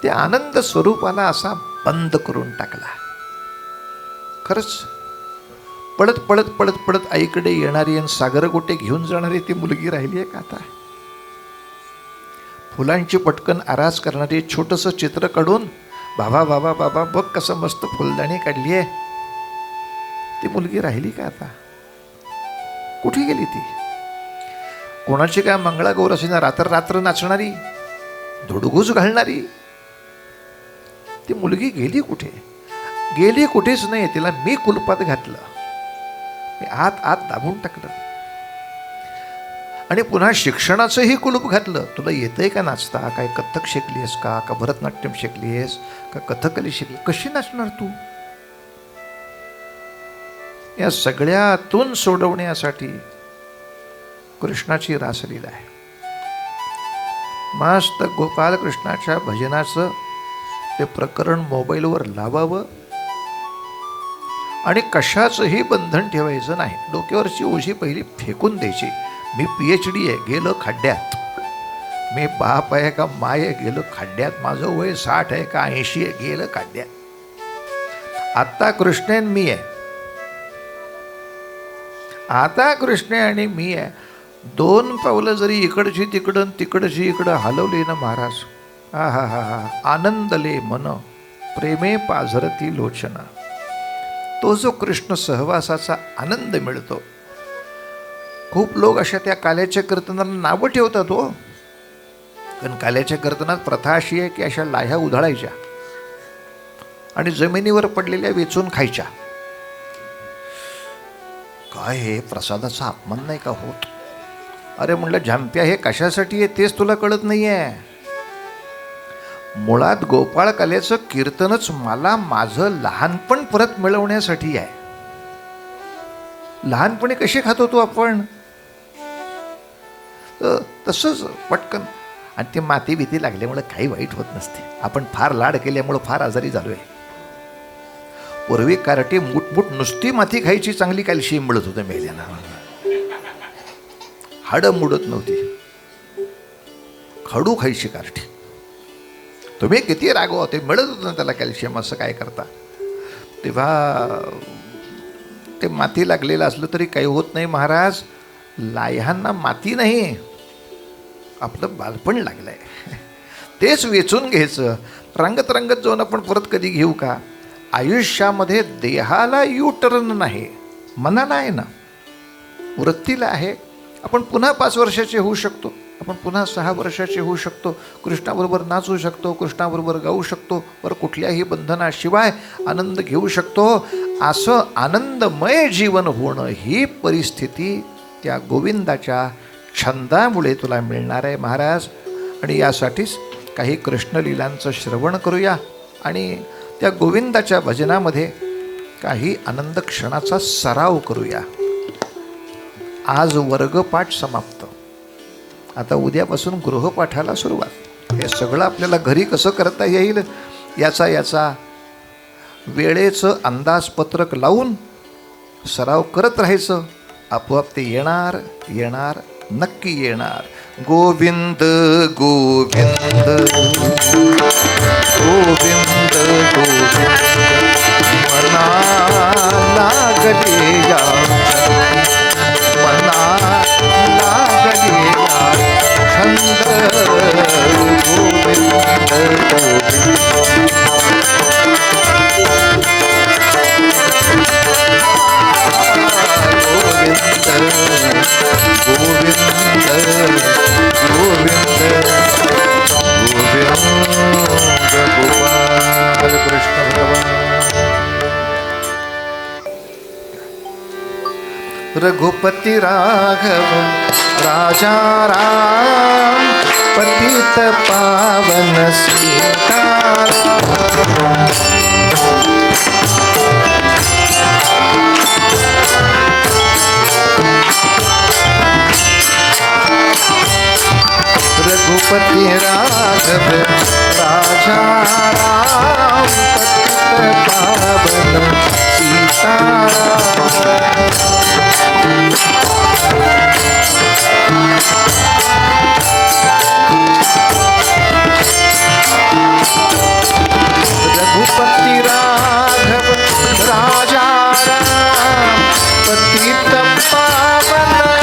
त्या आनंद स्वरूपाला असा बंद करून टाकला. खरंच पळत पळत पळत पळत आईकडे येणारी आणि सागरगोटे घेऊन जाणारी ती मुलगी राहिली आहे का आता? फुलांची पटकन आरास करणारी छोटंसं चित्र काढून बाबा बाबा बाबा बघ कसं मस्त फुलदाणी काढली आहे, ती मुलगी राहिली का आता? कुठे गेली ती? कोणाची काय मंगळागौर असे ना रात्र रात्र नाचणारी, धुडगूस घालणारी ती मुलगी गेली कुठे? गेली कुठेच नाही. तिला मी कुलपात घातलं, मी आत आत दाबून टाकलं आणि पुन्हा शिक्षणाचंही कुलूप घातलं. तुला येतंय का नाचता? काय कथ्थक शिकलीस का भरतनाट्यम शिकलीस का कथकली शिकली? कशी नाचणार तू? या सगळ्यातून सोडवण्यासाठी कृष्णाची रासलीला आहे. मस्त गोपाल कृष्णाच्या भजनाचं ते प्रकरण मोबाईलवर लावावं आणि कशाचंही बंधन ठेवायचं नाही. डोक्यावरची ओझी पहिली फेकून द्यायची. मी PhD आहे, गेलं खड्ड्यात. मी बाप आहे का माय आहे, गेलं खड्ड्यात. माझं वय 60 आहे का 80 आहे, गेलं खड्ड्यात. आता कृष्ण आणि मी आहे, आता कृष्ण आणि मी आहे. 2 पावलं जरी इकडची तिकडं तिकडची इकडं हलवली ना महाराज, हा हा हा हा, आनंदले मन प्रेमे पाझरती लोचना. तो जो कृष्ण सहवासाचा आनंद मिळतो. खूप लोक अशा त्या काल्याच्या कीर्तनाला नावं ठेवतात हो. कारण काल्याच्या कीर्तनात प्रथा अशी आहे की अशा लाह्या उधळायच्या आणि जमिनीवर पडलेल्या वेचून खायच्या. काय हे प्रसादाचा अपमान नाही का होत? अरे म्हणलं झांप्या, हे कशासाठी आहे तेच तुला कळत नाहीये. मुळात गोपाळ कलेचं कीर्तनच मला माझं लहानपण परत मिळवण्यासाठी आहे. लहानपणी कसे खात होतो आपण, तसंच पटकन. आणि ते माती भीती लागल्यामुळे काही वाईट होत नसते. आपण फार लाड केल्यामुळं फार आजारी झालोय. पूर्वी कारटे मुठमुठ नुसती माती खायची, चांगली कॅल्शियम मिळत होतं मेल्याना, हाडं मुडत नव्हती. खडू खायची कारटी. तुम्ही किती रागवा, ते मिळत होतं ना त्याला कॅल्शियम. असं काय करता? तेव्हा ते माती लागलेलं असलं तरी काही होत नाही महाराज. लाह्यांना माती नाही, आपलं बालपण लागलंय, तेच वेचून घ्यायचं. रंगत रंगत जाऊन आपण परत कधी घेऊ का? आयुष्यामध्ये देहाला U-टर्न नाही, मनाला आहे ना, वृत्तीला आहे. आपण पुन्हा 5 वर्षाचे होऊ शकतो, आपण पुन्हा 6 वर्षाचे होऊ शकतो, कृष्णाबरोबर नाचू शकतो, कृष्णाबरोबर गाऊ शकतो, बरं कुठल्याही बंधनाशिवाय आनंद घेऊ शकतो. असं आनंदमय जीवन होणं, ही परिस्थिती त्या गोविंदाच्या छंदामुळे तुला मिळणार आहे महाराज. आणि यासाठीच काही कृष्णलीलांचं श्रवण करूया आणि त्या गोविंदाच्या भजनामध्ये काही आनंद क्षणाचा सराव करूया. आज वर्गपाठ समाप्त, आता उद्यापासून गृहपाठाला सुरुवात. हे सगळं आपल्याला घरी कसं करता येईल याचा वेळेचं अंदाजपत्रक लावून सराव करत राहायचं. आपोआप ते येणार, नक्की येणार. गोविंद गोविंद गोविंद गोविंद मना लागले या मना लागले या छंद गोविंद गोविंद गोविंद गोविंद गोपाल कृष्ण भगवान रघुपति राघव राजा राम पतित पावन सीताराम रघुपति राघव राजा राम पतित पावन सीताराम रघुपति राघव राजा राम पतित पावन सीताराम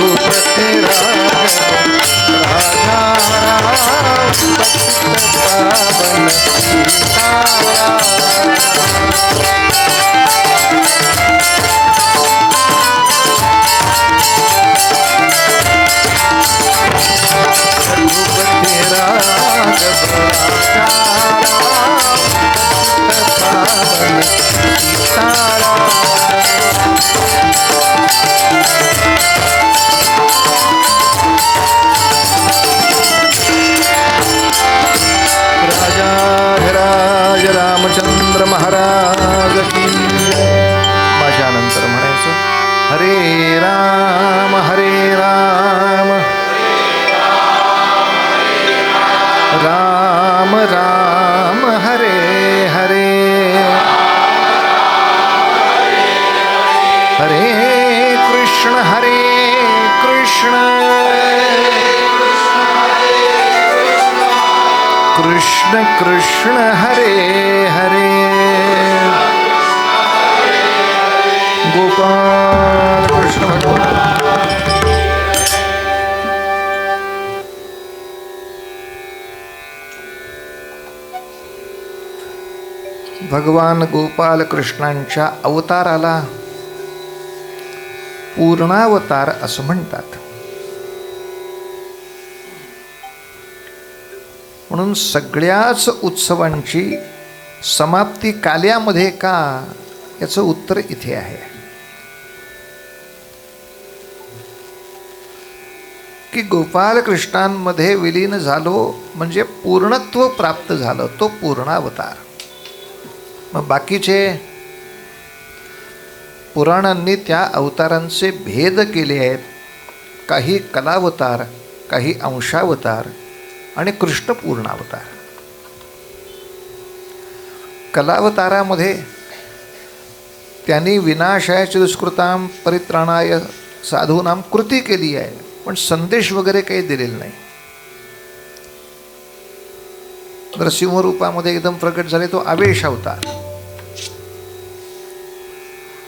रघुपति राघव राजा राम पतित पावन सीताराम रघुपति राघव राजा राम पावन सीताराम राजा रामचंद्र महाराज की माझ्यानंतर म्हणायचं हरे राम राम राम हरे हरे हरे कृष्ण कृष्ण कृष्ण हरे हरे गोपाल कृष्ण भगवान भगवान गोपाल कृष्णांच्या अवताराला पूर्णावतार असं म्हणतात. म्हणून सगळ्याच उत्सवांची समाप्ती काल्यामध्ये का याचं उत्तर इथे आहे की गोपाल कृष्णांमध्ये विलीन झालो म्हणजे पूर्णत्व प्राप्त झालं, तो पूर्णावतार. मग बाकीचे पुराणांनी त्या अवतारांचे भेद केले आहेत. काही कलावतार, काही अंशावतार आणि कृष्ण पूर्णावतार. कलावतारामध्ये त्यांनी विनाशाय दुष्कृताम परित्राणाय साधूनाम कृती केली आहे, पण संदेश वगैरे काही दिलेला नाही. नरसिंह रूपामध्ये एकदम प्रकट झाले, तो आवेश अवतार.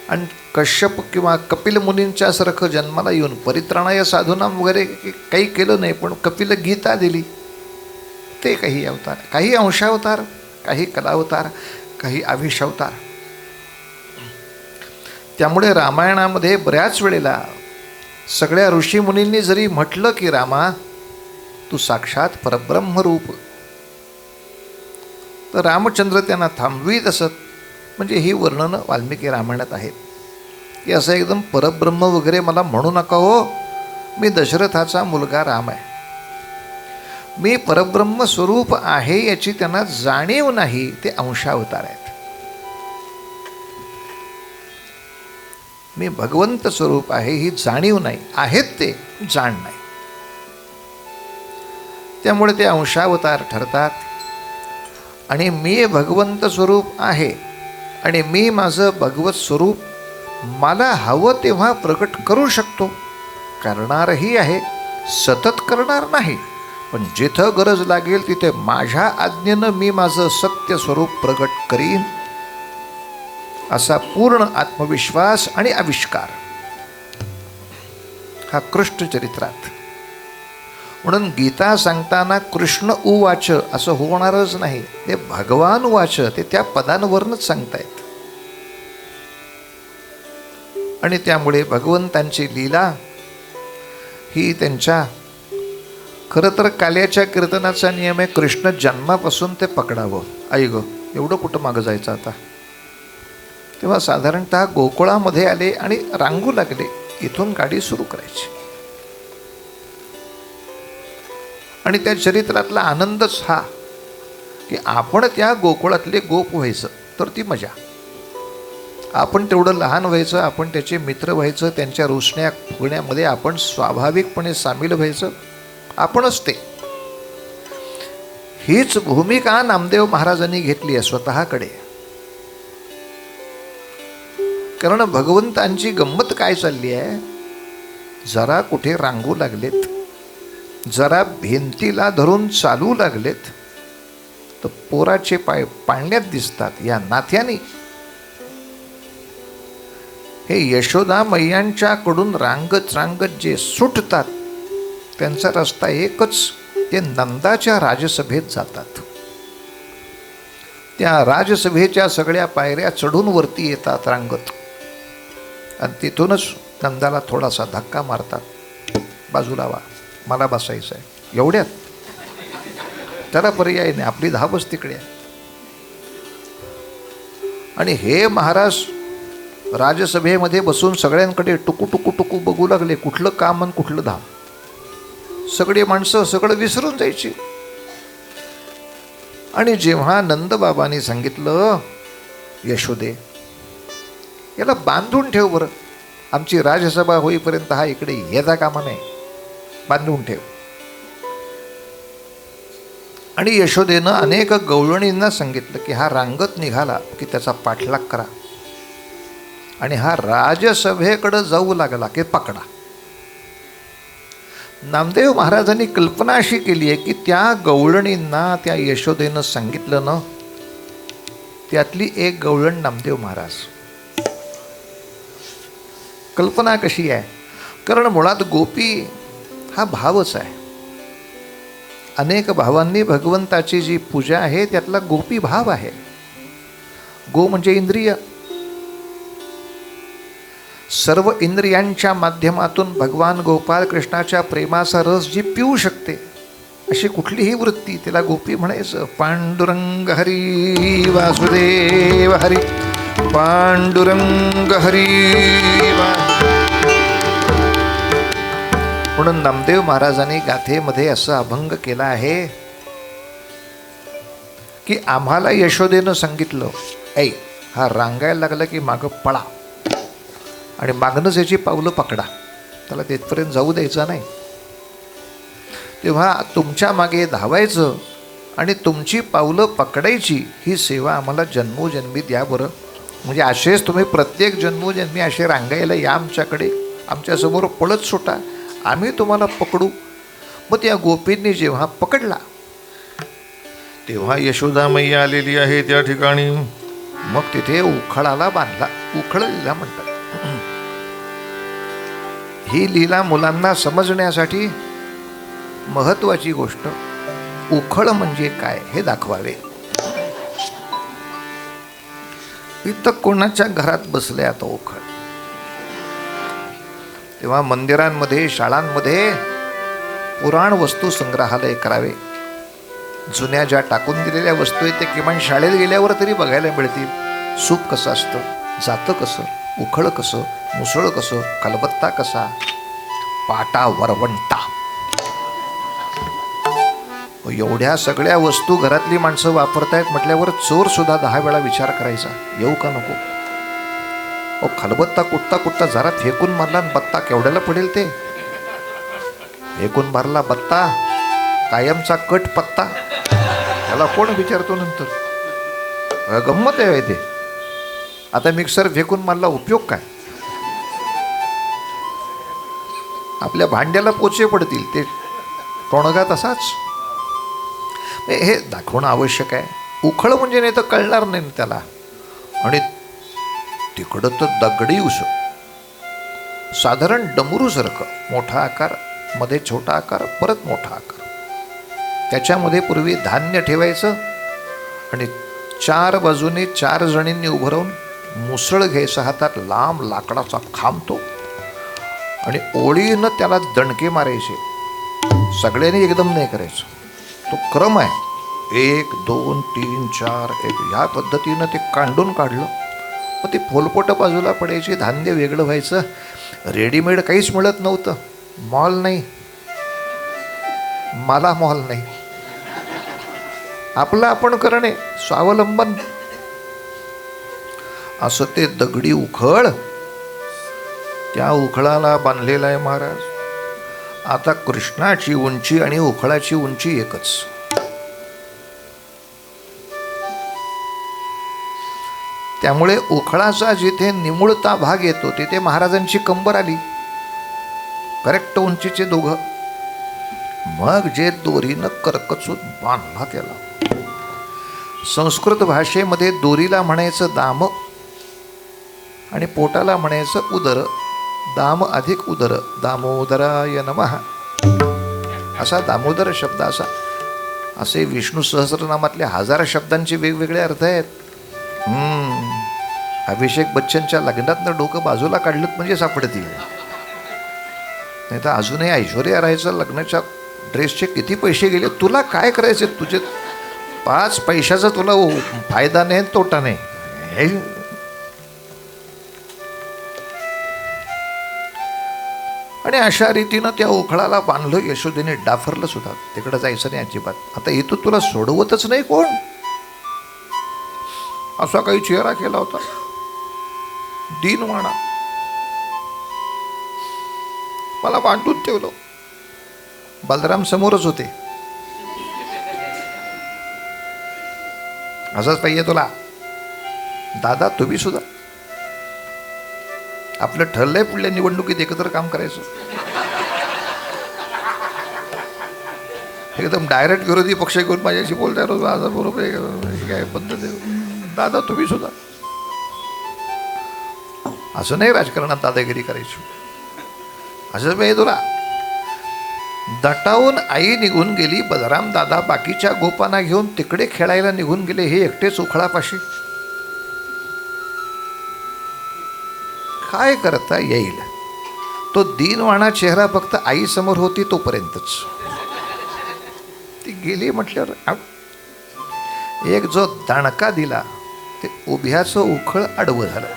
आणि कश्यप किंवा कपिल मुनींच्या सारखं जन्माला येऊन परित्राणाय साधूनाम वगैरे काही केलं नाही, पण कपिल गीता दिली, ते काही अवतार. काही अंशावतार, काही कलावतार, काही आवेश अवतार. त्यामुळे रामायणामध्ये बऱ्याच वेळेला सगळ्या ऋषीमुनींनी जरी म्हटलं की रामा तू साक्षात परब्रह्मरूप, तर रामचंद्र त्यांना थांबवीत असत. म्हणजे ही वर्णनं वाल्मिकी रामायणात आहेत की असं एकदम परब्रह्म वगैरे मला म्हणू नका हो, मी दशरथाचा मुलगा राम आहे, मी परब्रह्म स्वरूप आहे याची त्यांना जाणीव नाही, ते अंशावतार आहेत. मी भगवंत स्वरूप आहे ही जाणीव नाही, आहेत ते जाण नाही. त्यामुळे ते अंशावतार ठरतात. आणि मी भगवंत स्वरूप आहे आणि मी माझं भगवत स्वरूप मला हवं तेव्हा प्रकट करू शकतो, करणारही आहे, सतत करणार नाही, पण जिथं गरज लागेल तिथे माझ्या आज्ञेनं मी माझं सत्य स्वरूप प्रकट करीन, असा पूर्ण आत्मविश्वास आणि आविष्कार हा कृष्ण चरित्रात. म्हणून गीता सांगताना कृष्ण उवाच असं होणारच नाही, ते भगवान वाच, ते त्या पदांवरनच सांगतायत. आणि त्यामुळे भगवंतांची लीला ही त्यांच्या, खरं तर काल्याच्या कीर्तनाचा नियम आहे कृष्ण जन्मापासून ते पकडावं. आई गं, एवढं कुठं मागं जायचं आता. तेव्हा साधारणतः गोकुळामध्ये आले आणि रांगू लागले, इथून गाडी सुरू करायची. आणि त्या चरित्रातला आनंदच हा की आपण त्या गोकुळातले गोप व्हायचं, तर ती मजा. आपण तेवढं लहान व्हायचं, आपण त्याचे मित्र व्हायचं, त्यांच्या रुसण्या फुगण्यामध्ये आपण स्वाभाविकपणे सामील व्हायचं, आपणच ते. हीच भूमिका नामदेव महाराजांनी घेतली आहे स्वतःकडे. कारण भगवंतांची गंमत काय चालली आहे, जरा कुठे रांगू लागलेत, जरा भिंतीला धरून चालू लागलेत, तर पोराचे पाय पाळण्यात दिसतात या नाथ्याने. हे यशोदा मैयांच्याकडून रांगत रांगत जे सुटतात त्यांचा रस्ता एकच, ते नंदाच्या राजसभेत जातात. त्या राजसभेच्या सगळ्या पायऱ्या चढून वरती येतात रांगत, आणि तिथूनच नंदाला थोडासा धक्का मारतात, बाजूला वा, मला बसायचं आहे. एवढ्यात त्याला पर्याय नाही, आपली धावच तिकडे आहे. आणि हे महाराज राजसभेमध्ये बसून सगळ्यांकडे टुकू टुकू टुकू बघू लागले, कुठलं काम आणि कुठलं धाम. सगळे माणसं सगळं विसरून जायची. आणि जेव्हा नंदबाबांनी सांगितलं, यशोदे याला बांधून ठेव बरं, आमची राजसभा होईपर्यंत हा इकडे येता कामा नाही, बांधून ठेव. आणि यशोदेनं अनेक गवळणींना सांगितलं की हा रांगत निघाला की त्याचा पाठलाग करा, आणि हा राजसभेकडे जाऊ लागला की पकडा. नामदेव महाराजांनी कल्पना अशी केली आहे की त्या गवळणींना त्या यशोदेनं सांगितलं ना, त्यातली एक गवळण नामदेव महाराज. कल्पना कशी आहे, कारण मुळात गोपी हा भावच आहे. अनेक भावांनी भगवंताची जी पूजा आहे त्यातला गोपी भाव आहे. गो म्हणजे इंद्रिय. सर्व इंद्रियांच्या माध्यमातून भगवान गोपाल कृष्णाच्या प्रेमाचा रस जी पिऊ शकते, अशी कुठलीही वृत्ती तिला गोपी म्हणायचं. पांडुरंग हरी वासुदेव हरी, पांडुरंग हरी वा. म्हणून नामदेव महाराजांनी गाथेमध्ये असं अभंग केला आहे की आम्हाला यशोदेनं सांगितलं, ऐ हा रांगायला लागला की मागं पळा आणि मागणंच याची पावलं पकडा, त्याला तिथपर्यंत जाऊ द्यायचं नाही. तेव्हा तुमच्या मागे धावायचं आणि तुमची पावलं पकडायची, ही सेवा आम्हाला जन्मोजन्मी द्या बरं. म्हणजे असेच तुम्ही प्रत्येक जन्मोजन्मी असे रांगायला या आमच्याकडे, आमच्यासमोर पळत सुटा, आम्ही तुम्हाला पकडू. मग त्या गोपींनी जेव्हा पकडला तेव्हा यशोदा मैया आलेली आहे त्या ठिकाणी. मग तिथे उखळाला बांधला, उखळलीला म्हणतात. ही लीला मुलांना समजण्यासाठी महत्वाची गोष्ट, उखळ म्हणजे काय हे दाखवावे. इथं कोणाच्या घरात बसले आता उखळ. तेव्हा मंदिरांमध्ये, शाळांमध्ये पुराण वस्तू संग्रहालय करावे. जुन्या ज्या टाकून दिलेल्या वस्तू आहेत ते किमान शाळेत गेल्यावर तरी बघायला मिळतील. सूप कसं असतं, जातं कसं, उखळ कसं, मुसळ कसं, खलबत्ता कसा, पाटा वरवंटा, एवढ्या सगळ्या वस्तू घरातली माणसं वापरतायत म्हटल्यावर चोर सुद्धा 10 वेळा विचार करायचा, येऊ का नको. खलबत्ता कुठता कुठता जरा फेकून मारला, बत्ता केवढ्याला पडेल ते. फेकून मारला बत्ता कायमचा कट पत्ता, ह्याला कोण विचारतो नंतर? गंमत आहे ते. आता मिक्सर फेकून मला उपयोग काय? आपल्या भांड्याला पोचे पडतील, ते टोणगा तसाच. हे दाखवणं आवश्यक आहे. उखळ म्हणजे नाही तर कळणार नाही त्याला. आणि तिकडं तर दगडी उस, साधारण डमरूसारखं, मोठा आकार, मध्ये छोटा आकार, परत मोठा आकार. त्याच्यामध्ये पूर्वी धान्य ठेवायचं आणि 4 बाजूने 4 जणींनी उभं राहून मुसळ घ्यायचा हातात, लांब लाकडाचा खांब तो, आणि ओळीनं त्याला दणके मारायचे. सगळ्यांनी एकदम नाही करायचं, तो क्रम आहे. 1 2 3 4 1 ह्या पद्धतीनं ते कांडून काढलं. मग ती फोलपोटं बाजूला पडायची, धान्य वेगळं व्हायचं. रेडीमेड काहीच मिळत नव्हतं. मॉल नाही, मला मॉल नाही. आपलं आपण करणे, स्वावलंबन. असं ते दगडी उखळ, त्या उखळाला बांधलेला आहे महाराज. आता कृष्णाची उंची आणि उखळाची उंची एकच. त्यामुळे उखळाचा जिथे निमुळता भाग येतो तिथे महाराजांची कंबर आली, करेक्ट उंचीचे दोघं. मग जे दोरीनं कर्कचूत बांधला त्याला. संस्कृत भाषेमध्ये दोरीला म्हणायचं दाम आणि पोटाला म्हणायचं उदर. दाम अधिक उदर, दामोदराय नमः, असा दामोदर शब्द असा. असे विष्णू सहस्रनामातल्या 1000 शब्दांचे वेगवेगळे अर्थ आहेत. अभिषेक बच्चनच्या लग्नातनं डोकं बाजूला काढलं म्हणजे सापडतील. नाही तर अजूनही ऐश्वर्या राहायचं लग्नाच्या ड्रेसचे किती पैसे गेले, तुला काय करायचे? तुझे 5 पैशाचा तुला फायदा नाही, तोटा नाही. आणि अशा रीतीनं त्या उखळाला बांधलं. यशोदेने डाफरलं सुद्धा, तिकडं जायचं नाही अजिबात. आता इथं तुला सोडवतच नाही कोण. असा काही चेहरा केला होता, दीनवाणा. मला बांधून ठेवलं. बलराम समोरच होते. असंच पाहिजे तुला दादा, तुम्ही सुद्धा. आपलं ठरलंय पुढल्या निवडणुकीत एकत्र काम करायचं. एकदम डायरेक्ट विरोधी पक्ष घेऊन माझ्याशी बोलताय रोज. माझा बरोबर आहे काय पद्धत आहे? दादा तुम्ही सुद्धा. असं नाही राजकारणात दादागिरी करायची. असंच पाहिजे तुला. दटावून आई निघून गेली. बलराम दादा बाकीच्या गोपांना घेऊन तिकडे खेळायला निघून गेले. हे एकटेच उखळापाशी. काय करता येईल? तो दीनवाणा चेहरा फक्त आई समोर होती तोपर्यंतच. ती गेली म्हटल्यावर एक जो दणका दिला ते उभ्याचं उखळ आडवं झालं.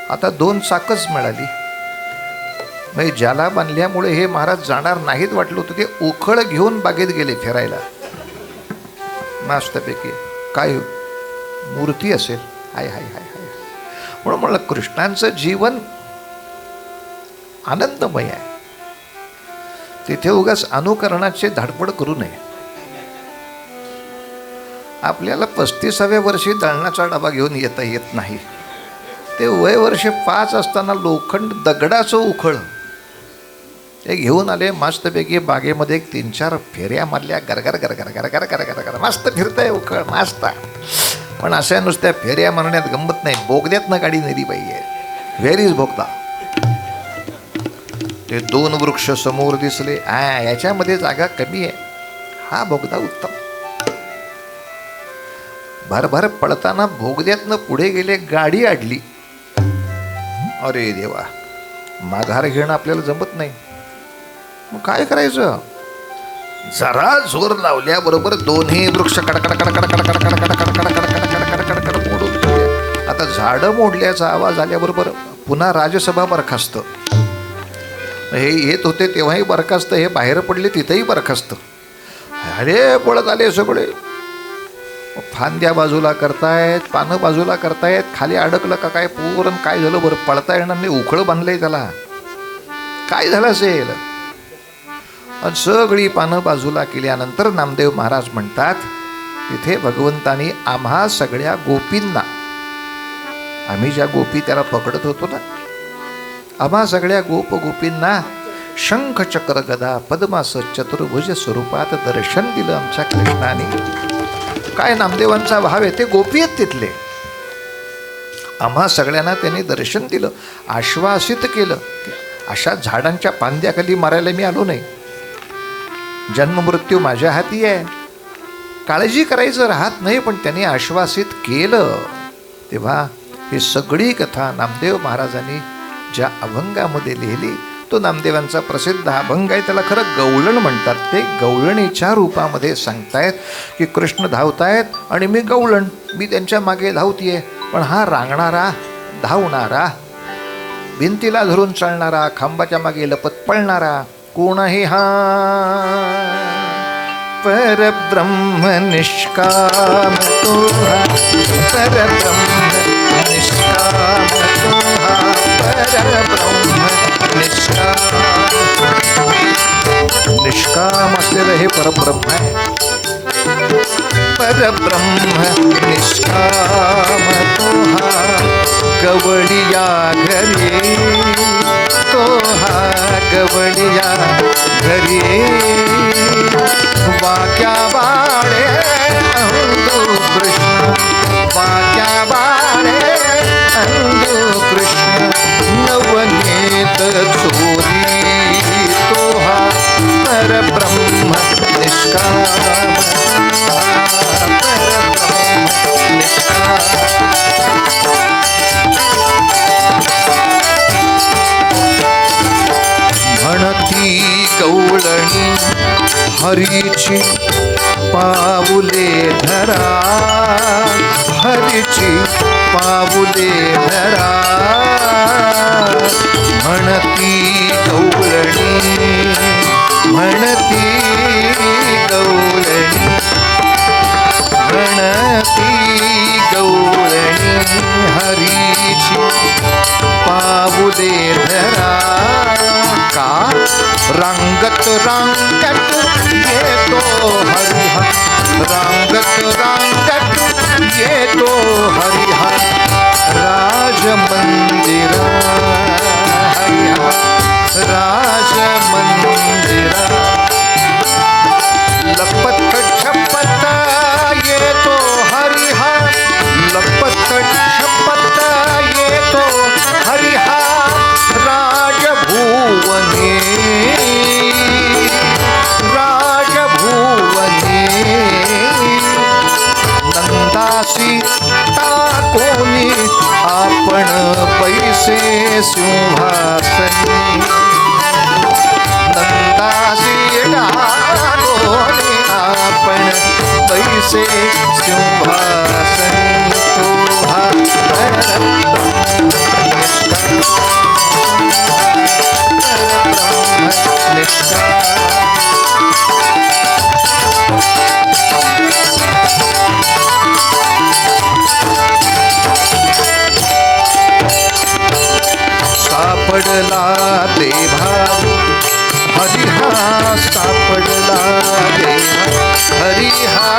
आता 2 चाकच मिळाली. म्हणजे ज्याला बांधल्यामुळे हे महाराज जाणार नाहीत वाटलं होतं, ते उखळ घेऊन बागेत गेले फिरायला. मस्तपैकी काय मूर्ती असेल. हाय हाय हाय हाय. म्हणून म्हणलं कृष्णांचं जीवन आनंदमय आहे. तिथे उगाच अनुकरणाचे धाडपड करू नये. आपल्याला 35व्या वर्षी दळणाचा डबा घेऊन येता येत नाही. ते वय वर्ष 5 असताना लोखंड दगडाचं उखळ ते घेऊन आले. मस्तपैकी बागेमध्ये 3-4 फेऱ्या मारल्या. गरगर गरगर गरगर गरगर गरगर. मस्त फिरतंय उखळ, मस्त. पण अशा नुसत्या फेऱ्या मारण्यात गंमत नाही. बोगद्यातनं गाडी नेली पाहिजे. व्हेर इज बोगदा. ते 2 वृक्ष समोर दिसले. याच्यामध्ये जागा कमी आहे. हा बोगदा उत्तम. भरभर पडताना बोगद्यातनं पुढे गेले. गाडी अडली. अरे देवा, माघार घेणं आपल्याला जमत नाही. मग काय करायचं? जरा जोर लावल्याबरोबर दोन्ही वृक्ष कडकड कडकड कडकड कडकड कडकड कडकड कडकड मोडून गेले. आता झाडं मोडल्याचा आवाज आल्याबरोबर पुन्हा राजसभा बरखास्त. हे येत होते तेव्हाही बरखास्त, हे बाहेर पडले तिथेही बरखास्त. अरे पळत आले सगळे. फांद्या बाजूला करतायत, पानं बाजूला करतायत. खाली अडकलं का काय पूर्ण? काय झालं बरं? पळता येणार नाही. उखळ बांधलंय त्याला. काय झालं असेल? आणि सगळी पानं बाजूला केल्यानंतर नामदेव महाराज म्हणतात, तिथे भगवंतानी आम्हा सगळ्या गोपींना, आम्ही ज्या गोपी त्याला पकडत होतो ना, आम्हा सगळ्या गोपींना शंख चक्र गदा पद्मास चतुर्भुज स्वरूपात दर्शन दिलं आमच्या कृष्णाने. काय नामदेवांचा भाव आहे, ते गोपी आहेत तिथले. आम्हा सगळ्यांना त्यांनी दर्शन दिलं, आश्वासित केलं. अशा झाडांच्या फांद्याखाली मारायला मी आलो नाही, जन्ममृत्यू माझ्या हाती आहे, काळजी करायचं राहत नाही, पण त्यांनी आश्वासित केलं. तेव्हा ही सगळी कथा नामदेव महाराजांनी ज्या अभंगामध्ये लिहिली, तो नामदेवांचा प्रसिद्ध अभंग आहे. त्याला खरं गवळण म्हणतात. ते गवळणीच्या रूपामध्ये सांगतायत की कृष्ण धावतायत आणि मी गवळण, मी त्यांच्या मागे धावतीये. पण हा रांगणारा, धावणारा, भिंतीला धरून चालणारा, खांबाच्या मागे लपत पळणारा कोण आहे हा? परब्रह्म निष्काम तो हा, परब्रह्म निष्काम तो हा, परब्रह्म निष्काम असलेलं हे परब्रह्म आहे. परब्रह्म निष्काम तो हा, गवळिया घरी तो हा, गवळिया घरी वाक्या बाळे अंधू कृष्ण, वाक्या बाळे अंधू कृष्ण नवनीत चोरी तो हा, परब्रह्म निष्काम, परब्रह्म निष्काम. म्हणती गवळणी हरीची पाऊले धरा, हरीची पाऊले धरा. म्हणती गवळणी, म्हणती गवळणी, म्हणती गवळणी हरीची पाऊले धरा. का रांगत रांगत येतो हरिहर, रांगत रांगत येतो हरिहर राज मंदिरा, हरिहर राज मंदिरा. लपत छपत येतो हरिहर, लपत छपत येतो हरिहर राजभुवने, राजभुवने. नंदासी टाकोनी आपण पैसे सिंहासनी, नंदासी टाकोनी आपण पैसे सिंहासनी. तो हा सापडला देवा हरिहा, सापडला देवा हरिहा,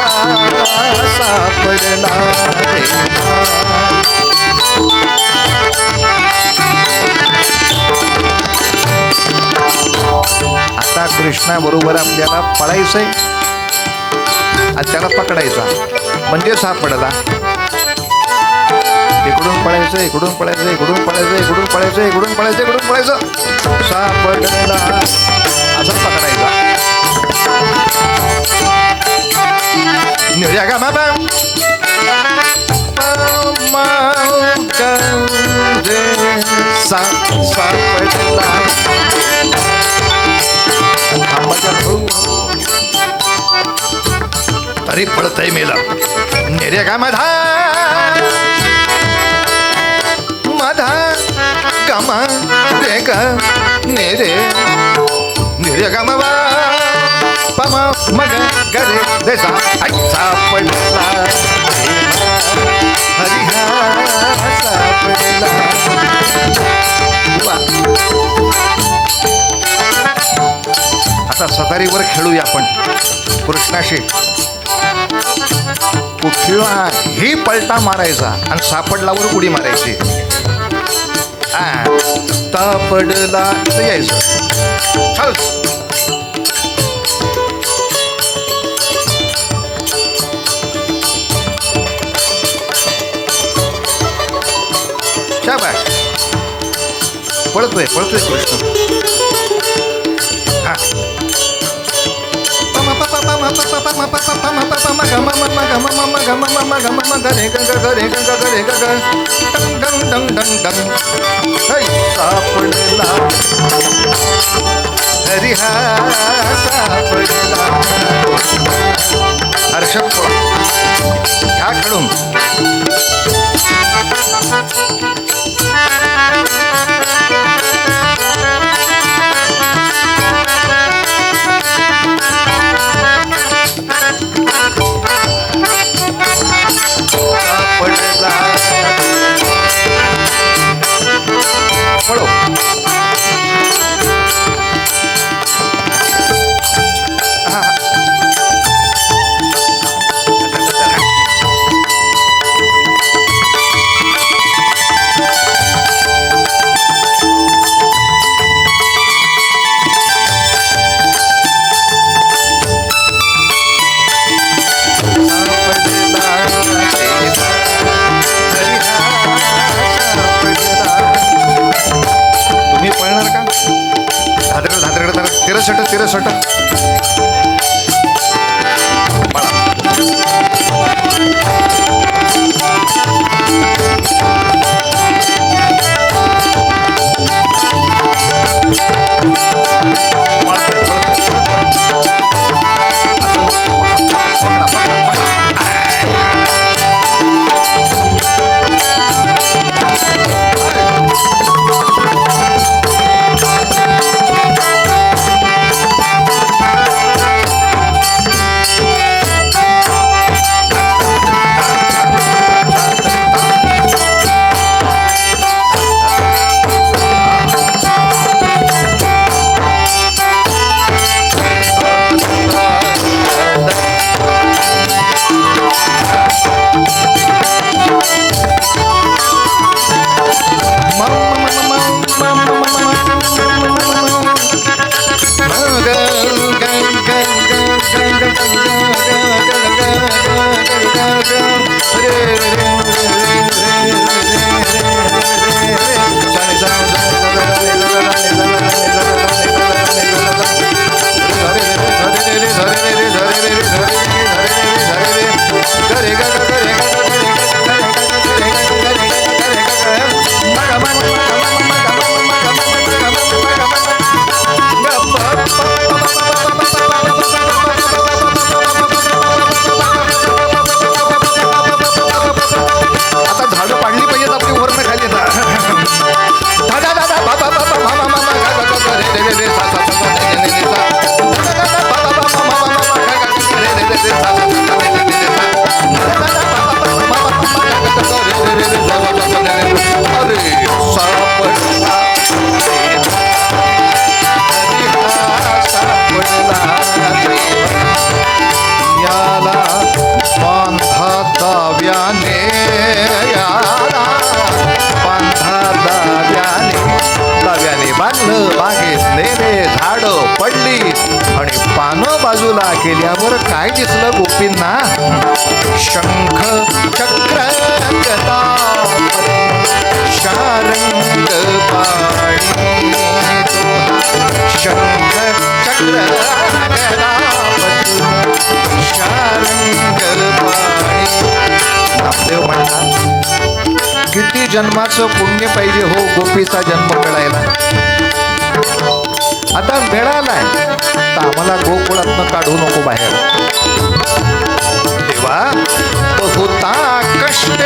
सापडला देवा. आता कृष्णाबरोबर आपल्याला पळायचंय आणि त्याला पकडायचा म्हणजे सापडला. इकडून पळायचं, इकडून पळायचं, इकडून पळायचं, इकडून पळायचं, इकडून पळायचं, इकडून पळायचं, सापडला असं पकडायचा. निर्या का मामा सापडला तरी पळतय मेला. नेरे का मधा मधा गमा रे ग नेरे, नेरे गा मवा पमा मग गरे देसा. सापडला हरिहा, सापडला. आता सतारीवर खेळूया आपण कृष्णाशी. कुठलाही पलटा मारायचा आणि सापडलावर उडी मारायची. सापडला यायचं. चल शाबाश. पळतोय पळतोय कृष्ण. सापडला हरिहा सापडला. हर्षद ह्या खेळून तिरसट बाजूला केल्यावर काय दिसलं गोपींना? शंख चक्र गदा शारंग पाणी. शंख चक्र गदा शारंग पाणी. नामदेव म्हणतात किती जन्माचं पुण्य पाहिजे हो गोपीचा जन्म कळायला. आता मिळालाय तर आम्हाला गोकुळातनं काढू नको बाहेर. देवा बहुता कष्ट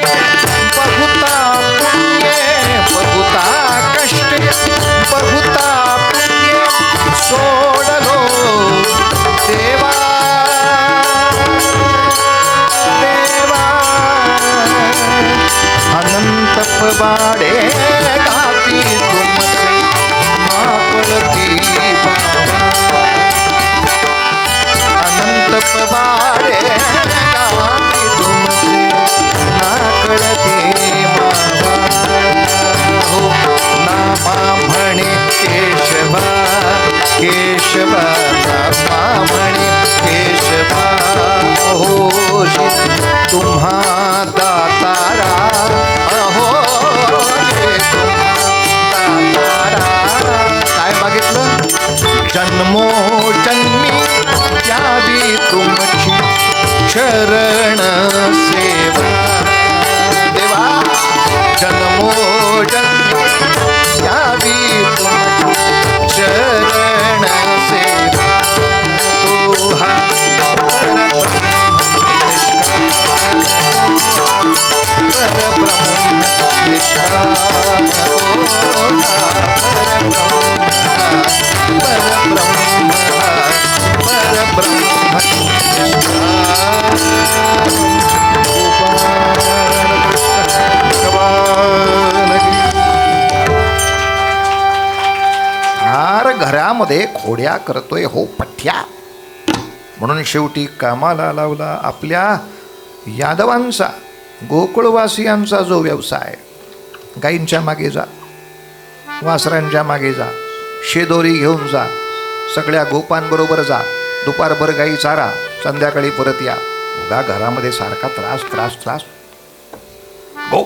बहुता पुण्य बहुता कष्ट बहुता पुण्य सोडलो देवा देवा. अनंत पवाडे गाती तुमचे मापळती चरण सेवा देवा जन्मोजन्मी यावी तुमची चरण सेवा तुहा घरामध्ये खोड्या करतोय हो पठ्या. म्हणून शेवटी कामाला लावला आपल्या यादवांचा गोकुळवासियांचा जो व्यवसाय. गाईंच्या मागे जा, वासरांच्या मागे जा, शेदोरी घेऊन जा, सगळ्या गोपांबरोबर जा, दुपारभर गाई चारा, संध्याकाळी परत या. उगा घरामध्ये सारखा त्रास त्रास त्रास. गो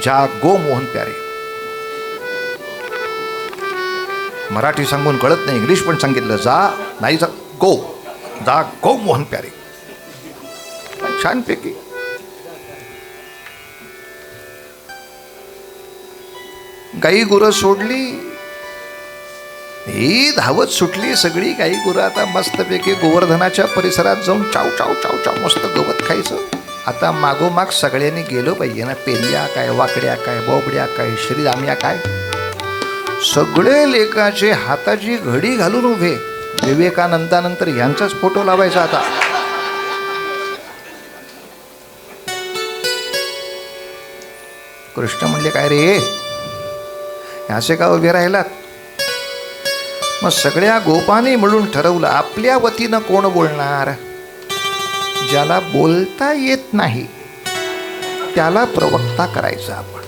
ज्या गो मोहन प्यारे. मराठी सांगून कळत नाही, इंग्लिश पण सांगितलं. जा नाही जा गो, जा गो मोहन प्यारे. छानपैकी गाई गुरं सोडली, ही धावत सुटली सगळी गाई गुरं. आता मस्तपैकी गोवर्धनाच्या परिसरात जाऊन चाव चाव चाव चाव मस्त गवत खायचं. आता मागोमाग सगळ्यांनी गेलं पाहिजे ना. पेल्या काय, वाकड्या काय, बोबड्या काय, श्रीराम्या काय, सगळे लेकाचे हाताची घडी घालून उभे. विवेकानंदानंतर यांचाच फोटो लावायचा आता. कृष्ण म्हणले काय रे, असे का उभे राहिलात? मग सगळ्या गोपाने मिळून ठरवलं आपल्या वतीनं कोण बोलणार. ज्याला बोलता येत नाही त्याला प्रवक्ता करायचा आपण.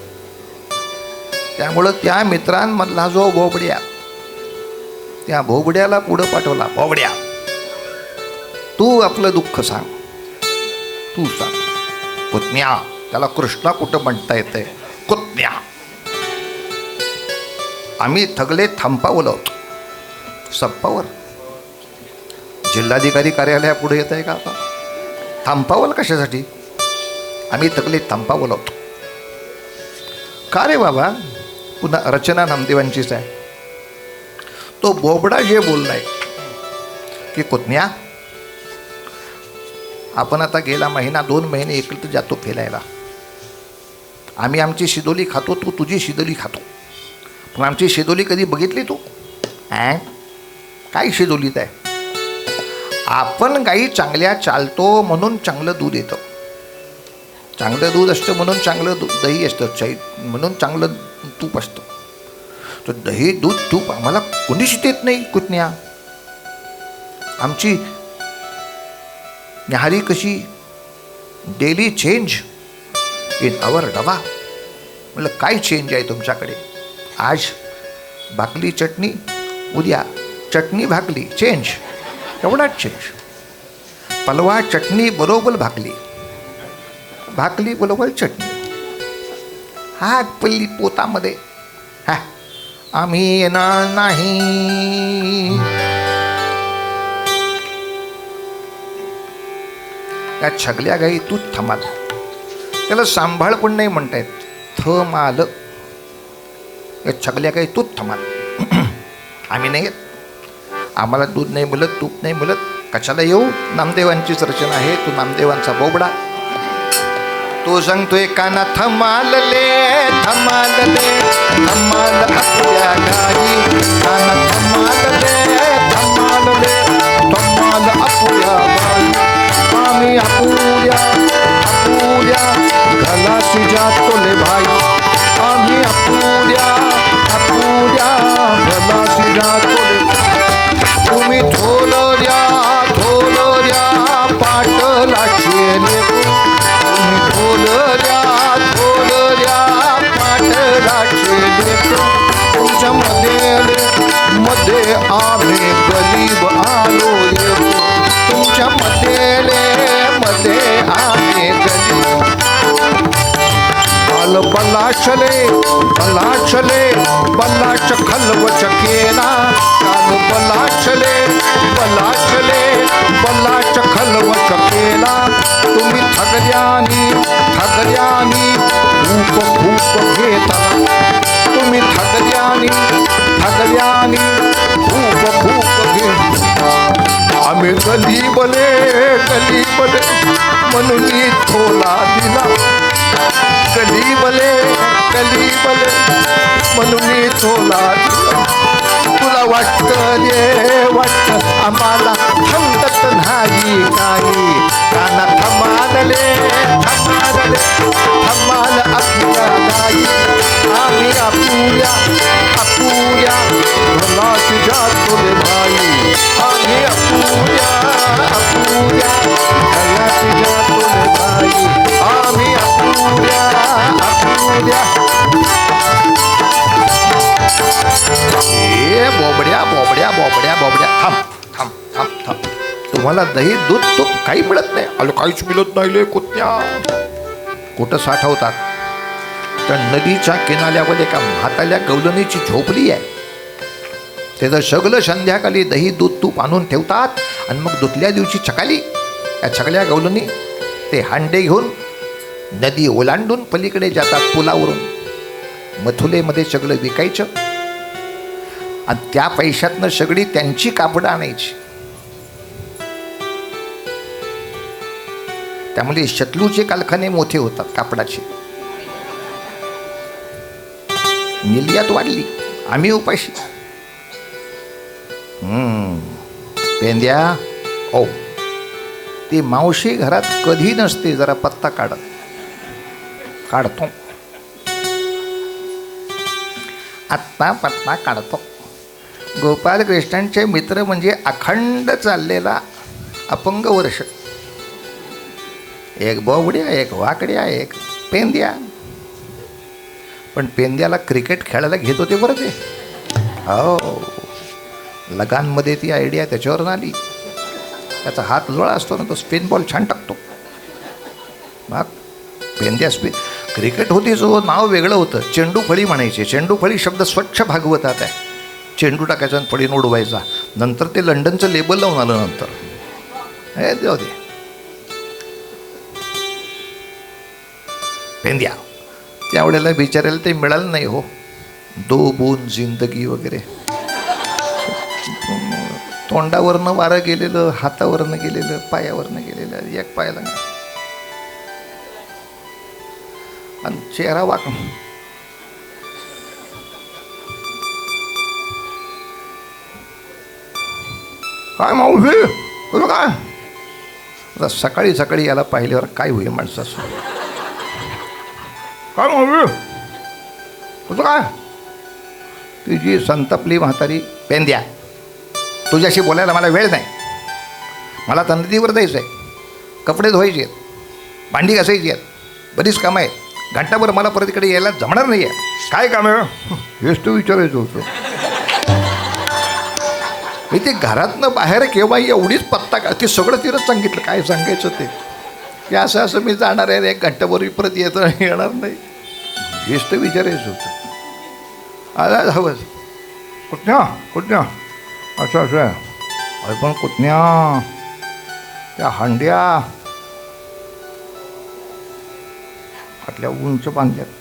त्यामुळं त्या मित्रांमधला जो बोबड्या, त्या बोबड्याला पुढं पाठवला. बोबड्या, तू आपलं दुःख सांग, तू सांग. कुत्न्या, त्याला कृष्णा कुठं म्हणता येतंय, कुत्न्या. आम्ही थगले थांपावलं होतो संपावर. जिल्हाधिकारी कार्यालयापुढे येत आहे का आता? थांपावलं कशासाठी? आम्ही थगले थांपावलं होतो. का रे बाबा? पुन्हा रचना नामदेवांचीच आहे. तो बोबडा जे बोललाय की कुत्न्या, आपण आता गेला महिना 2 महिने एकत्र जातो फिरायला. आम्ही आमची शिदोली खातो, तू तुझी शिदोली खातो. पण आमची शिदोली कधी बघितली तू? काय शिदोलीत आहे? आपण गाई चांगल्या चालतो म्हणून चांगलं दूध येतं, चांगलं दूध असतं म्हणून चांगलं दही असतं, म्हणून चांगलं तूप असतं. तर दही दूध तूप आम्हाला कोणीच देत नाही कुत्न्या. आमची न्याहारी कशी डेली चेंज इन आवर डबा. म्हटलं काय चेंज आहे तुमच्याकडे? आज भाकली चटणी, उद्या चटणी भाकली, चेंज. एवढाच चेंज. पलवा चटणी बरोबर भाकली, भाकली बरोबर चटणी. हा पल्ली पोतामध्ये हा आम्ही येणार नाही. या छगल्या गाई तू थमाल. त्याला सांभाळ पण नाही म्हणतायत, थमाल. या छगल्या गाई तूच थमाल. आम्ही नाही येत, आम्हाला दूध नाही मिळत, तूप नाही मिळत, कशाला येऊ? नामदेवांचीच रचना आहे. तू नामदेवांचा बोबडा. तो सांगतोय काना थमालले थमालले थमाल आपल्या गाई. काना थमालले थमालले थमाल आपल्या गाई. आम्ही अपुऱ्या अपुऱ्या घलाशी जातोले भाई. आम्ही अपुऱ्या अपुऱ्या घलाशी जातोले. तुम्ही थोलऱ्या थोलऱ्या पाटलाचे लेकरू. तुम्ही थोलऱ्या थोलऱ्या पाटलाचे लेकरू. तुमच्या मध्ये आम्ही गरीब आलो येतो. तुमच्या मध्ये आम्ही गरीब काल बलाचले बलाचले बलाच खलवच केला काल बलाचले बलाचले बलाच खलवच केला तुम्ही ठगल्यानी ठगल्यानी खूप खूप घेता तुम्ही ठगल्यानी ठगल्यानी खूप खूप घेता आम्ही गलीबले गलीबले म्हणून थोला दिला गलीबले गलीबले म्हणून थोला दिला तुला वाटतं रे वाटतं आम्हाला थमत नाही काही काना थमानले थमानले थमान आपल्या नाही आम्ही अपुऱ्या अपुऱ्या भला तुझ्या तुले भाई आम्ही अपुऱ्या अपुऱ्या भला तुझ्या तुले भाई आम्ही अपुऱ्या अपुऱ्या ए बोबड्या बोबड्या बोबड्या बोबड्या थांब थांब थांब थांब तुम्हाला दही दूध तूप काही मिळत नाही आलो काहीच मिळत नाही ले कुत्या कुठं साठवतात त्या नदीच्या किनाऱ्यावर एका म्हाताल्या गवलनीची झोपडी आहे त्याचं सगळं संध्याकाळी दही दूध तूप आणून ठेवतात आणि मग दुसऱ्या दिवशी सकाळी या सगळ्या गवलनी ते हांडे घेऊन नदी ओलांडून पलीकडे जातात पुलावरून मथुलेमध्ये सगळं विकायचं आणि त्या पैशातनं सगळी त्यांची कापडं आणायची त्यामुळे शत्रूचे कारखाने मोठे होतात कापडाचे निर्यात वाढली आम्ही उपाशी पेंद्या ओ ती मावशी घरात कधी नसते जरा पत्ता काढतो आत्ता पत्ता काढतो गोपाल कृष्णांचे मित्र म्हणजे अखंड चाललेला अपंग वर्ष एक बोबड्या एक वाकड्या एक पेंद्या पण पेंद्याला क्रिकेट खेळायला घेत होते बरं ते हो लगानमध्ये ती आयडिया त्याच्यावर आली त्याचा हात जोळा असतो ना तो स्पिन बॉल छान टाकतो मग पेंद्या क्रिकेट होती जो नाव वेगळं होतं चेंडू फळी म्हणायचे चेंडू फळी शब्द स्वच्छ भागवतात आहे चेंडू टाकायचा आणि फळीनं उडवायचा नंतर ते लंडनचं लेबल लावून आलं नंतर हे जाऊ दे पेंद्या त्यावेळेला बिचारायला ते मिळालं नाही हो दो बूंद जिंदगी वगैरे तोंडावरनं वारं गेलेलं हातावरनं गेलेलं पायावरनं गेलेलं एक पायाला नाही आणि चेहरा वाक काय मावशी तुझं काय आता सकाळी सकाळी याला पाहिल्यावर काय होईल माणसाचं काय मावशी तुझं काय तुझी संतापली म्हातारी पेंद्या तुझ्याशी बोलायला मला वेळ नाही मला तर नदीवर जायचं आहे कपडे धुवायचे आहेत भांडी घासायची आहेत बरीच कामं आहेत घंटाभर मला परत इकडे यायला जमणार नाही आहे काय काम आहे हेच तू विचारायचं होतं मी ते घरातनं बाहेर केव्हा एवढीच पत्ता का ते सगळं तिथंच सांगितलं काय सांगायचं ते की असं असं मी जाणार आहे एक घंटाभर परत येणार नाही हेच तर विचारायचं होतं आला हवं कुठल्या कुठल्या असं असं अरे पण कुठल्या त्या हांड्या आटल्या उंच बांधल्यात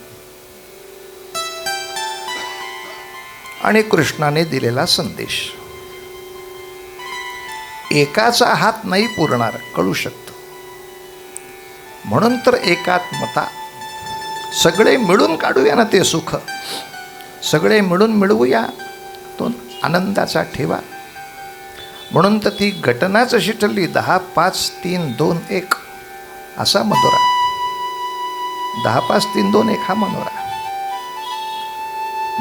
आणि कृष्णाने दिलेला संदेश एकाचा हात नाही पुरणार कळू शकतं म्हणून तर एकात्मता सगळे मिळून काढूया ना ते सुख सगळे मिळून मिळवूया तो आनंदाचा ठेवा म्हणून तर ती घटनाच अशी ठरली 10, 5, 3, 2, 1 असा मनोरा 10, 5, 3, 2, 1 हा मनोरा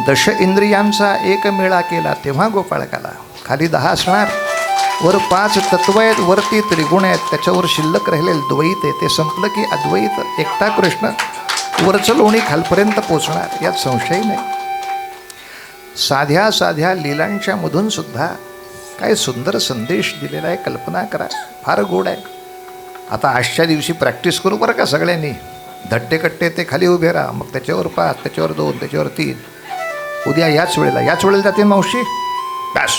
दश इंद्रियांचा एक मेळा केला तेव्हा गोपाळकाला खाली 10 असणार वर 5 तत्व आहेत वरती त्रिगुण आहेत त्याच्यावर शिल्लक राहिलेले द्वैत आहे ते संपलं की अद्वैत एकटा कृष्ण वरचं लोणी खालपर्यंत पोचणार यात संशय नाही साध्या साध्या लीलांच्या मधून सुद्धा काय सुंदर संदेश दिलेला आहे कल्पना करा फार गोड आहे आता आजच्या दिवशी प्रॅक्टिस करू बरं का सगळ्यांनी धट्टेकट्टे ते खाली उभे राहा, मग त्याच्यावर 5, त्याच्यावर 2, त्याच्यावर 3. उद्या याच वेळेला जाते मावशी, बस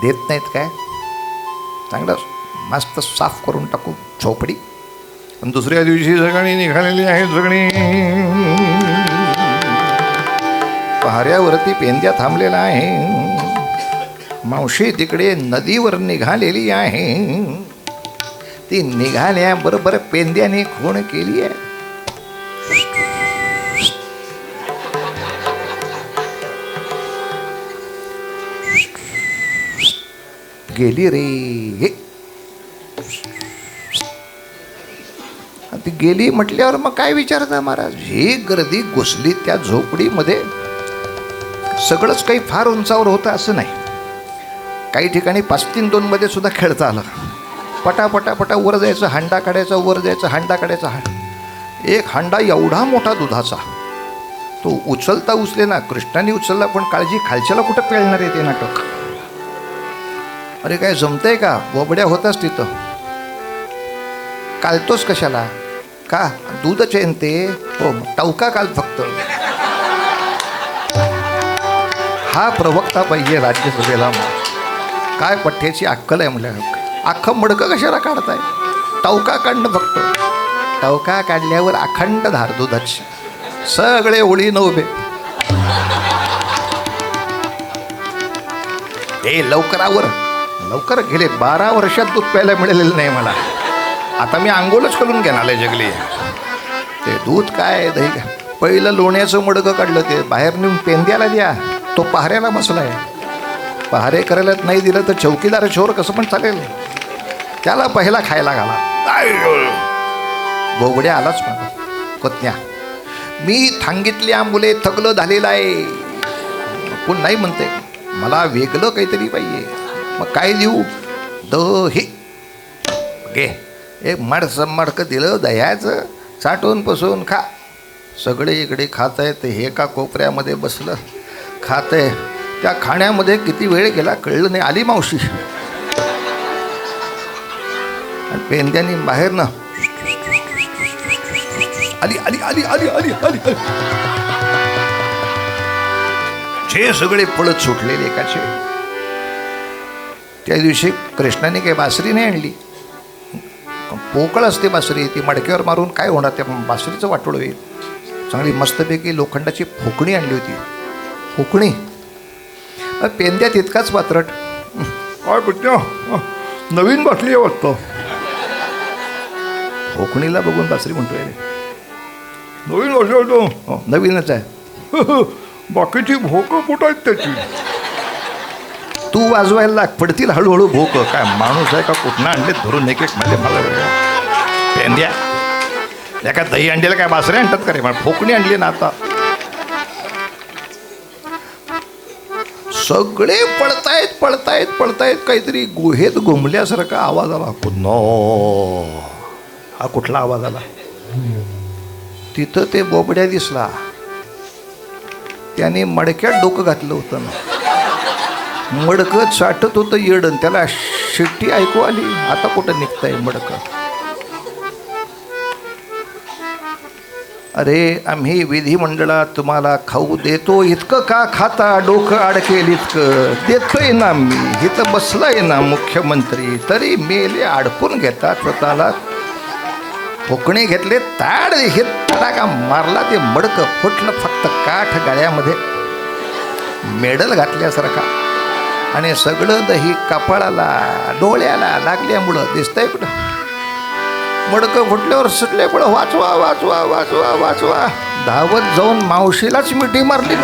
देत नाहीत काय, चांगलं मस्त साफ करून टाकू झोपडी. आणि दुसऱ्या दिवशी सगळी निघालेली आहे, सगळी पहाऱ्यावरती पेंद्या थांबलेला आहे. मावशी तिकडे नदीवर निघालेली आहे. ती निघाल्याबरोबर पेंद्याने खूण केली आहे. गेली रे, हे ती गेली म्हटल्यावर मग काय विचारता महाराज. ही गर्दी घुसली त्या झोपडीमध्ये. सगळंच काही फार उंचावर होतं असं नाही. काही ठिकाणी 5-3-2 मध्ये सुद्धा खेळता आलं. पटापटापटा वर जायचं, हांडा काढायचा, वर जायचं, हांडा काढायचा. एक हांडा एवढा मोठा दुधाचा, तो उचलता उचले ना, कृष्णाने उचलला, पण काळजी खालच्याला कुठं पेळणार आहे ते नाटक. अरे काय जमतंय का, बोबड्या होताच तिथं. कालतोस कशाला, का दूधच आहे ते, हो टवका काल फक्त. हा प्रवक्ता पाहिजे राज्यसभेला. काय पठ्ठ्याची अक्कल आहे म्हणल्या. अख्खं मडकं कशाला काढताय, टवका काढणं फक्त. टवका काढल्यावर अखंड धार दुधाची, सगळे ओळीनं उभे. हे लवकर गेले. 12 वर्षात दूध प्यायला मिळालेलं नाही मला. आता मी आंघोळच करून घेणार आहे जगली. ते दूध काय, दही काय. पहिलं लोण्याचं मडकं काढलं, ते बाहेर नेऊन पेंद्याला द्या. तो पहाऱ्याला बसलाय. पहारे करायला नाही दिलं तर चौकीदार छोर कसं पण चालेल, त्याला पहिला खायला घाला. बोबड्या आलाच मला. कोतन्या, मी थांगितल्या मुले थकलं झालेलं आहे. कोण नाही म्हणते, मला वेगळं काहीतरी पाहिजे. मग काय देऊ, दही घे. एक मडकं दिलं दह्याचं, साठवून पसवून खा. सगळे इकडे खात आहेत, हे का कोपऱ्यामध्ये बसलं खात आहे. त्या खाण्यामध्ये किती वेळ गेला कळलं नाही. आली मावशी आणि पेंद्यानी बाहेर ना आली आली आली आली आली आली. जे सगळे पळत सुटलेले एकाचे. त्या दिवशी कृष्णाने काही बासरी नाही आणली. पोकळ असते बासरी, ती मडक्यावर मारून काय होणार, त्या बासरीचं वाटोळ होईल. चांगली मस्तपैकी लोखंडाची फोकणी आणली होती. फोकणी पेंद्या तितकाच पात्रट. काय कुठं नवीन बाटली आहे वाटतं. फोकणीला बघून बासरी म्हणतोय, नवीन वाटतो, नवीनच आहे. बाकीची भोकं कुठं आहेत त्याची, तू वाजवायला लाग, पडतील हळूहळू भोक. काय माणूस आहे का, कुठनं आणले धरून एक म्हणजे मला पेंद्या. एका दही अंडीला काय बासरे आणतात का रे, मला फोकणी आणली ना. आता सगळे पळतायत काहीतरी गुहेत घुमल्यासारखा आवाज आला. नो, हा कुठला आवाज आला. तिथं ते बोबड्या दिसला. त्याने मडक्यात डोकं घातलं होतं ना. मडकं साठत होतं येडन, त्याला शिट्टी ऐकू आली. आता कुठं निघताय मडकं. अरे आम्ही विधिमंडळात तुम्हाला खाऊ देतो, इतकं का खाता, डोकं अडकेल इतकं देतोय ना मी. इथं बसलाय ना मुख्यमंत्री, तरी मेले अडकून घेतात स्वतःला. फोकणे घेतले, ताड हे तडाका मारला, ते मडकं फुटलं. फक्त काठ गाळ्यामध्ये मेडल घातल्यासारखा. आणि सगळं दही कपाळाला डोळ्याला लागल्यामुळं दिसतंय कुठं. मडकं फुटल्यावर सुटले पुढं, वाचवा वाचवा वाचवा वाचवा. धावत जाऊन मावशीलाच मिठी मारली.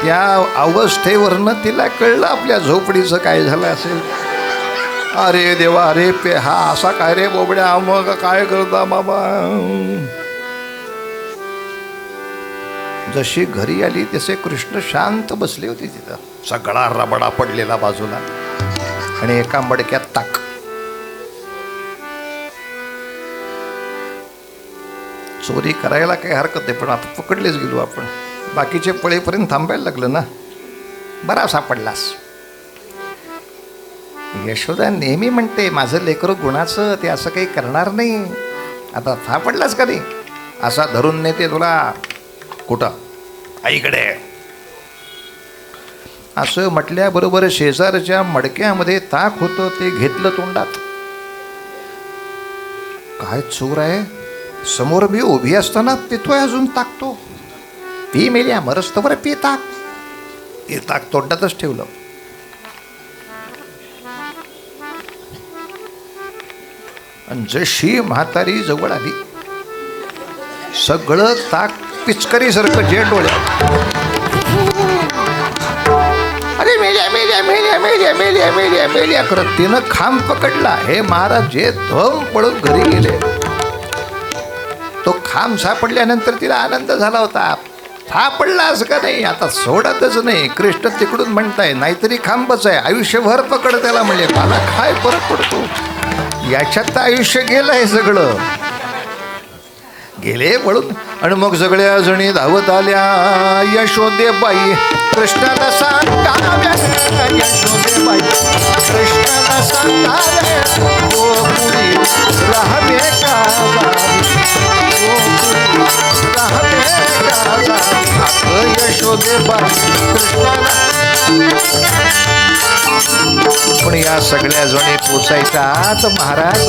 त्या अवस्थेवरनं तिला कळलं आपल्या झोपडीचं काय झालं असेल. अरे देवा, अरे पे हा असा काय रे बोबड्या, मग काय करता बाबा. जशी घरी आली तसे कृष्ण शांत बसले होते तिथं. सगळा रबडा पडलेला बाजूला आणि एका मडक्यात ताक. चोरी करायला काही हरकत नाही, पण आता पकडलेच गेलो आपण. बाकीचे पळेपर्यंत थांबायला लागलं ना. बरा सापडलास. यशोदा नेहमी म्हणते माझं लेकरू गुणाचं, ते असं काही करणार नाही. आता सापडलाच का नाही? असा धरून नेते तुला. कुठं? आईकडे. असं म्हटल्याबरोबर शेजारच्या मडक्यामध्ये ताक होतं, ते घेतलं तोंडात. काय चोर आहे, समोर मी उभी असताना पितोय अजून ताकतो. पी मेल्या मरस्त बरं, पी ताक. ते ताक तोंडातच ठेवलं. आणि जशी म्हातारी जवळ आली, सगळं ताक पिचकरीसारखं जे डोळ्यात. अरे मेल्या मेल्या मेल्या मेल्या मेल्या मेल्या मेल्या करत तिनं खांब पकडला. हे महाराज जे धम पळून घरी गेले. तो खांब सापडल्यानंतर तिला आनंद झाला होता. सापडलाच का नाही, आता सोडतच नाही. कृष्ण तिकडून म्हणताय नाहीतरी खांबच आहे, आयुष्यभर पकड त्याला. म्हणजे मला काय फरक पडतो, याच्यात तर आयुष्य गेलंय सगळं. गेले पळून. आणि मग सगळ्या जणी धावत आल्या. यशोदेबाई कृष्णाला सांगाव्या, यशोदेबाई कृष्णाला सांगाव्या, गोकुळी राहावे का राहावे का यशोदेबाई कृष्णाला. पण या सगळ्या जणी पोचायच्यात महाराज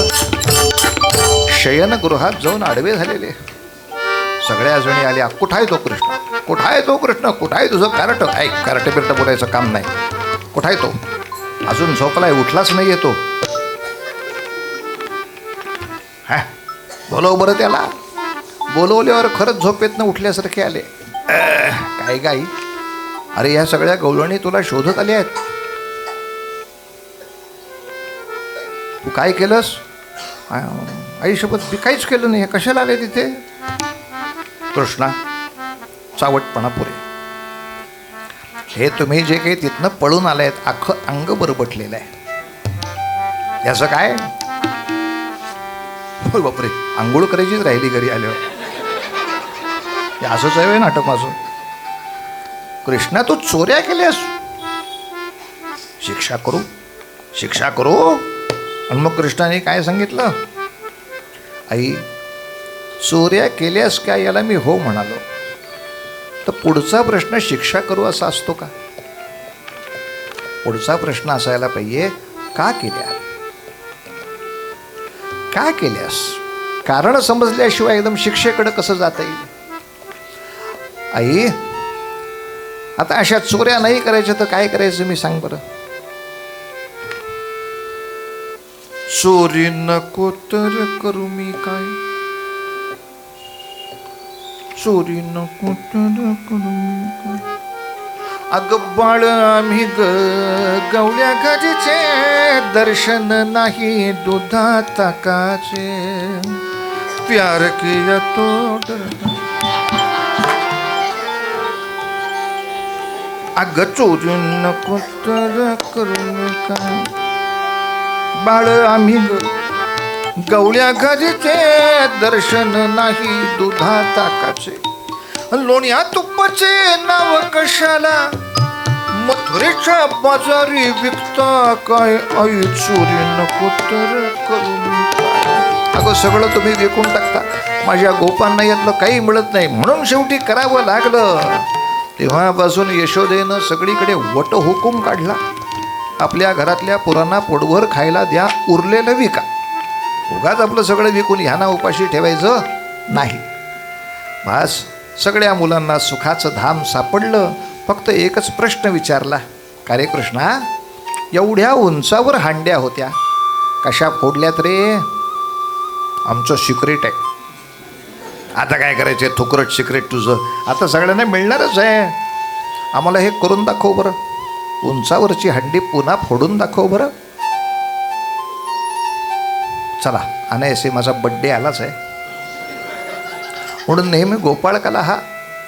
शयनगृहात जाऊन आडवे झालेले. सगळ्या जणी आल्या. कुठाय तो कृष्ण, कुठाय तो कृष्ण, कुठाय तुझं कारट? ऐक, कारटे बिरट बोलायचं काम नाही. कुठाय तो? अजून झोपलाय, उठलाच नाही येतो. हा, बोलव बरं त्याला. बोलवल्यावर खरंच झोपेतनं उठल्यासारखे आले. काय गाई, अरे या सगळ्या गवळणी तुला शोधत आल्या आहेत. तू काय केलंस? आईसोबत मी काहीच केलं नाही. कशाला आले तिथे? कृष्णा, चावटपणा पुरे. हे तुम्ही जे काही तिथनं पळून आलायत, अख्खं अंग बरबटलेलं आहे. याचं काय? हो बापरे, आंघोळ करायचीच राहिली घरी आल्यावर. असंच आहे नाटक माझं. कृष्णा, तू चोऱ्या केल्यास, शिक्षा करू, शिक्षा करू. आणि मग कृष्णाने काय सांगितलं? आई, चोऱ्या केल्यास काय याला मी हो म्हणालो, तर पुढचा प्रश्न शिक्षा करू असा असतो का? पुढचा प्रश्न असायला पाहिजे, का केल्या, का केल्यास? कारण समजल्याशिवाय एकदम शिक्षेकडे कसं जाता येईल? आई, आता अशा चोऱ्या नाही करायच्या तर काय करायचं मी सांग बरं. चोरी नको तर करू मी काय, चोरी नको तर करू मी काय. अगं बाळ, आम्ही गवळ्या गाजीचे, दर्शन नाही दुधा ताकाचे, प्यार किया तो डरना. अगं चोरी नको तर करू मी काय, बाळ आम्ही गवळ्या घरीचे, दर्शन नाही दुधा ताकाचे, लोण्या तुपाचे नाव कशाला, मथुरेच्या बाजारी विकता काय. आई, चोरी नको तर करू मी काय. अगं सगळं तुम्ही विकून टाकता, माझ्या गोपांना यातलं काही मिळत नाही, म्हणून शेवटी करावं लागलं. तेव्हापासून यशोदेनं सगळीकडे वट हुकूम काढला. आपल्या घरातल्या पुरांना पोटभर खायला द्या, उरलेलं विका. उगाच आपलं सगळं विकून ह्यांना उपाशी ठेवायचं नाही. बस सगळ्या मुलांना सुखाचं धाम सापडलं. फक्त एकच प्रश्न विचारला, का रे कृष्णा, एवढ्या उंचावर हांड्या होत्या, कशा फोडल्यात रे? आमचं सिक्रेट आहे. आता काय करायचं? थुकरट सिक्रेट तुझं, आता सगळ्यांना मिळणारच आहे. आम्हाला हे करून दाखव बरं, उंचावरची हंडी पुन्हा फोडून दाखव बरं. चला, अनायासे माझा बड्डे आलाच आहे म्हणून नेहमी गोपाळकाला हा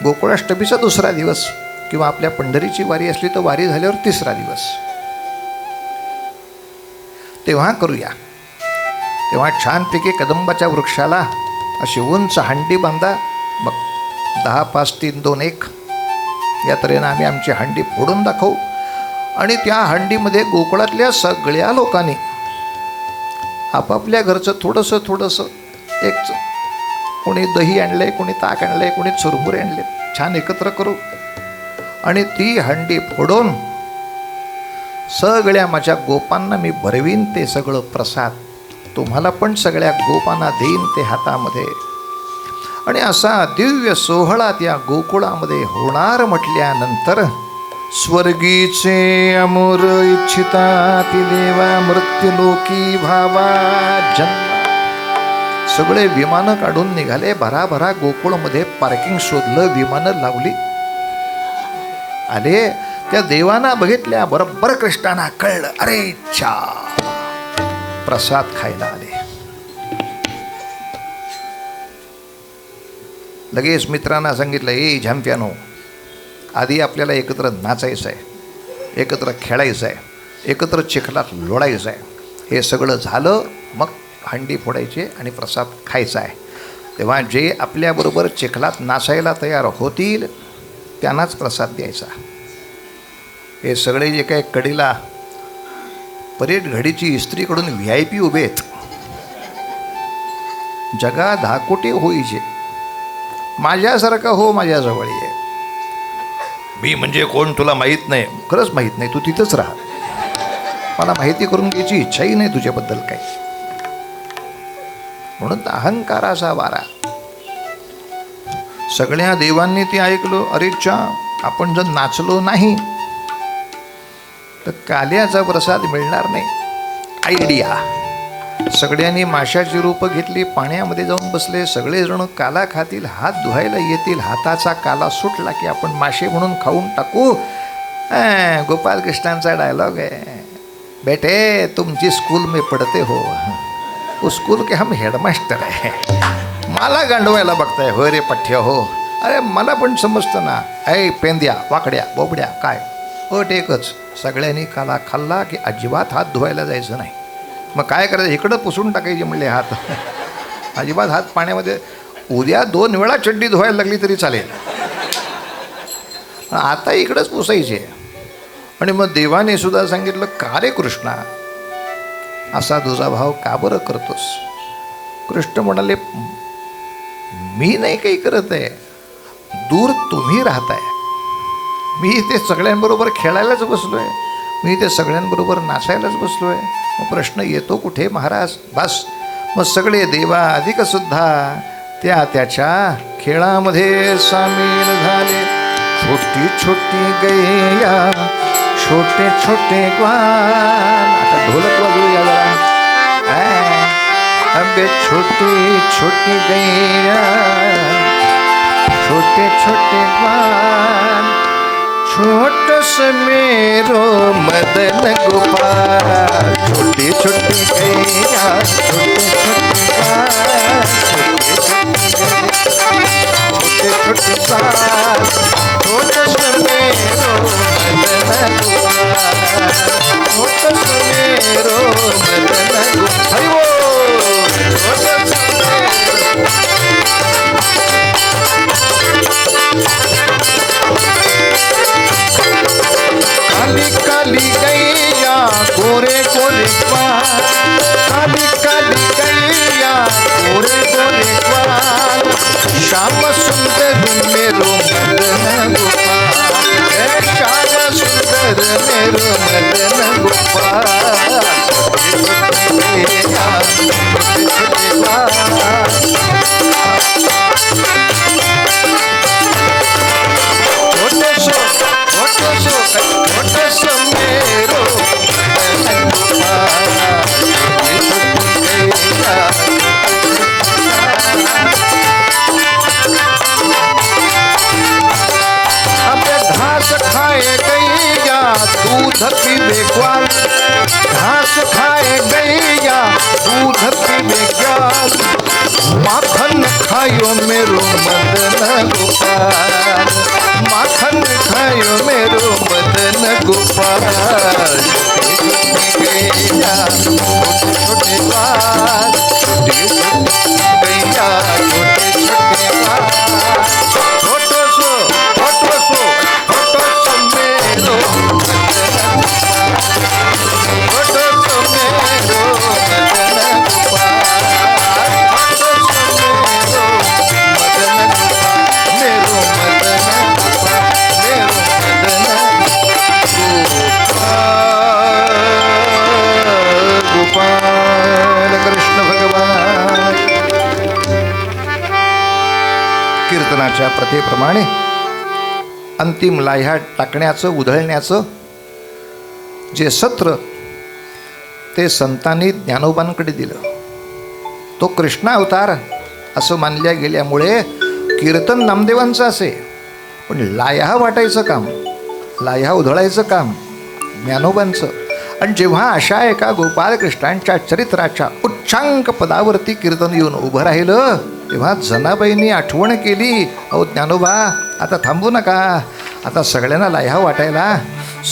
गोकुळाष्टमीचा दुसरा दिवस, किंवा आपल्या पंढरीची वारी असली तर वारी झाल्यावर तिसरा दिवस, तेव्हा करूया. तेव्हा छानपैकी कदंबाच्या वृक्षाला अशी उंच हंडी बांधा. बघ, 10, 5, 3, 2, 1 या तऱ्हेनं आम्ही आमची हंडी फोडून दाखवू. आणि त्या हंडीमध्ये गोकुळातल्या सगळ्या लोकांनी आपापल्या घरचं थोडंसं एक, कोणी दही आणलंय, कोणी ताक आणलंय, कोणी चुरमुरे आणले, छान एकत्र करू आणि ती हंडी फोडून सगळ्या माझ्या गोपांना मी भरवीन ते सगळं प्रसाद, तुम्हाला पण सगळ्या गोपांना देईन ते हातामध्ये. आणि असा दिव्य सोहळा त्या गोकुळामध्ये होणार म्हटल्यानंतर स्वर्गीचे अमोर इच्छिता ती देवा मृत्युलोकी भावा जन्म. सगळे विमानं काढून निघाले, भराभरा गोकुळमध्ये पार्किंग शोधलं, विमानं लावली, आले. त्या देवांना बघितल्या बरोबर कृष्णांना कळलं, अरे छा, प्रसाद खायला आले. लगेच मित्रांना सांगितलं, ए झॅम्प्यानो, आधी आपल्याला एकत्र नाचायचं आहे, एकत्र खेळायचं आहे, एकत्र चिखलात लोळायचं आहे. हे सगळं झालं मग हंडी फोडायची आणि प्रसाद खायचा आहे. तेव्हा जे आपल्याबरोबर चिखलात नाचायला तयार होतील त्यांनाच प्रसाद द्यायचा. हे सगळे जे काही कडीला परेड घडीची इस्त्रीकडून VIP उभे आहेत, जगा 10 कोटी होईचे, माझ्यासारखा हो माझ्याजवळ ये. मी म्हणजे कोण तुला माहीत नाही, खरंच माहीत नाही, तू तिथंच राहा, मला माहिती करून घ्यायची इच्छाही नाही तुझ्याबद्दल काही. म्हणून अहंकाराचा वारा. सगळ्या देवांनी ते ऐकलं, अरे चा, आपण जर नाचलो नाही तर काल्याचा प्रसाद मिळणार नाही. आयडिया. सगळ्यांनी माशाची रूपं घेतली, पाण्यामध्ये जाऊन बसले. सगळेजण काला खातील, हात धुवायला येतील, हाताचा काला सुटला की आपण मासे म्हणून खाऊन टाकू. गोपाल कृष्णांचा डायलॉग आहे, बेटे तुमची स्कूल में पढ़ते हो, उस स्कूल के हम हेडमास्टर आहे. मला गांडवायला बघताय होय रे पठ्य हो. अरे मला पण समजतं ना. ऐ पेंद्या, वाकड्या, बोबड्या, काय अट एकच, सगळ्यांनी काला खाल्ला की अजिबात हात धुवायला जायचं नाही. मग काय करायचं, इकडं पुसून टाकायचे म्हणले हात, अजिबात हात पाण्यामध्ये. उद्या 2 वेळा चड्डी धुवायला लागली तरी चालेल, आता इकडंच पुसायचे. आणि मग देवाने सुद्धा सांगितलं, का रे कृष्णा असा तुझा भाव का बरं करतोस. कृष्ण म्हणाले, मी नाही काही करत आहे, दूर तुम्ही राहताय, मी इथे सगळ्यांबरोबर खेळायलाच बसलो आहे, मी इथे सगळ्यांबरोबर नाचायलाच बसलो आहे. मग प्रश्न येतो कुठे महाराज. बस मग सगळे देवा अधिकसुद्धा त्याच्या खेळामध्ये सामील झाले. छोटी छोटी गैया, छोटे छोटे ग्वाल. आता ढोलक वाजवूया जरा. अबे छोटी छोटी गैया, छोटे छोटे ग्वाल, छोटस मेरो मदन गोपाल. छोटी छोटी गैया, छोटे छोटे ग्वाल, छोटे छोटे ग्वाल, छोटस मेरो मदन गोपाल, छोटस मेरो मदन गोपाल. काली काली गैया, गोरे गोरे ग्वाल, काली काली गैया, गोरे गोरे ग्वाल, श्याम सुंदर मेरो मदन गोपाल, श्याम सुंदर मेरो मदन गोपाल. घास खाए गैया, दूध पीवे ग्वाल, घास खाए गैया, दूध पीवे ग्वाल, माखन खायो मेरो मदन गोपाल, माखन खायो मेरो मदन गोपाल. गैया छोटे छोटे ग्वाल, छोटे छोटे गैया, छोटे छोटे ग्वाल, छोटो सो मेरो मदन कीर्तनाच्या प्रथेप्रमाणे अंतिम लाह्या टाकण्याचं उधळण्याचं जे सत्र ते संतांनी ज्ञानोबांकडे दिलं. तो कृष्ण अवतार असं मानल्या गेल्यामुळे कीर्तन नामदेवांचं असे, पण लाह्या वाटायचं काम, लाह्या उधळायचं काम ज्ञानोबांचं. आणि जेव्हा अशा एका गोपालकृष्णांच्या चरित्राच्या उच्चांक पदावरती कीर्तन येऊन उभं राहिलं, तेव्हा जनाबाईंनी आठवण केली, अहो ज्ञानोबा आता थांबू नका, आता सगळ्यांना लाह्या वाटायला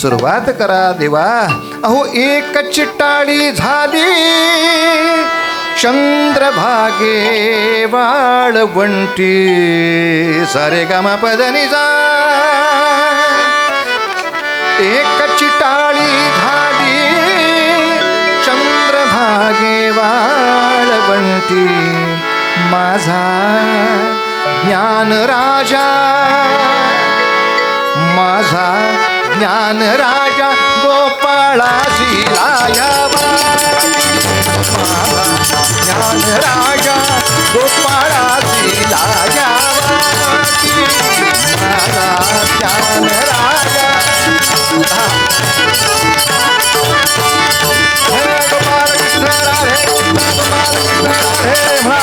सुरुवात करा देवा. अहो एक चिटाळी झाली चंद्रभागे वाळवंटी, सारे गामा पदनिसा. एक चिटाळी झाली चंद्रभागे वाळवंटी, माझा ज्ञान राजा, माझा ज्ञान राजा गोपाळाची लाह्यावा, माझा ज्ञान राजा गोपाळाची लाह्यावा, माझा ज्ञान राजा. हे गोपाल कृष्ण राधे, गोपाल कृष्ण राधे भा.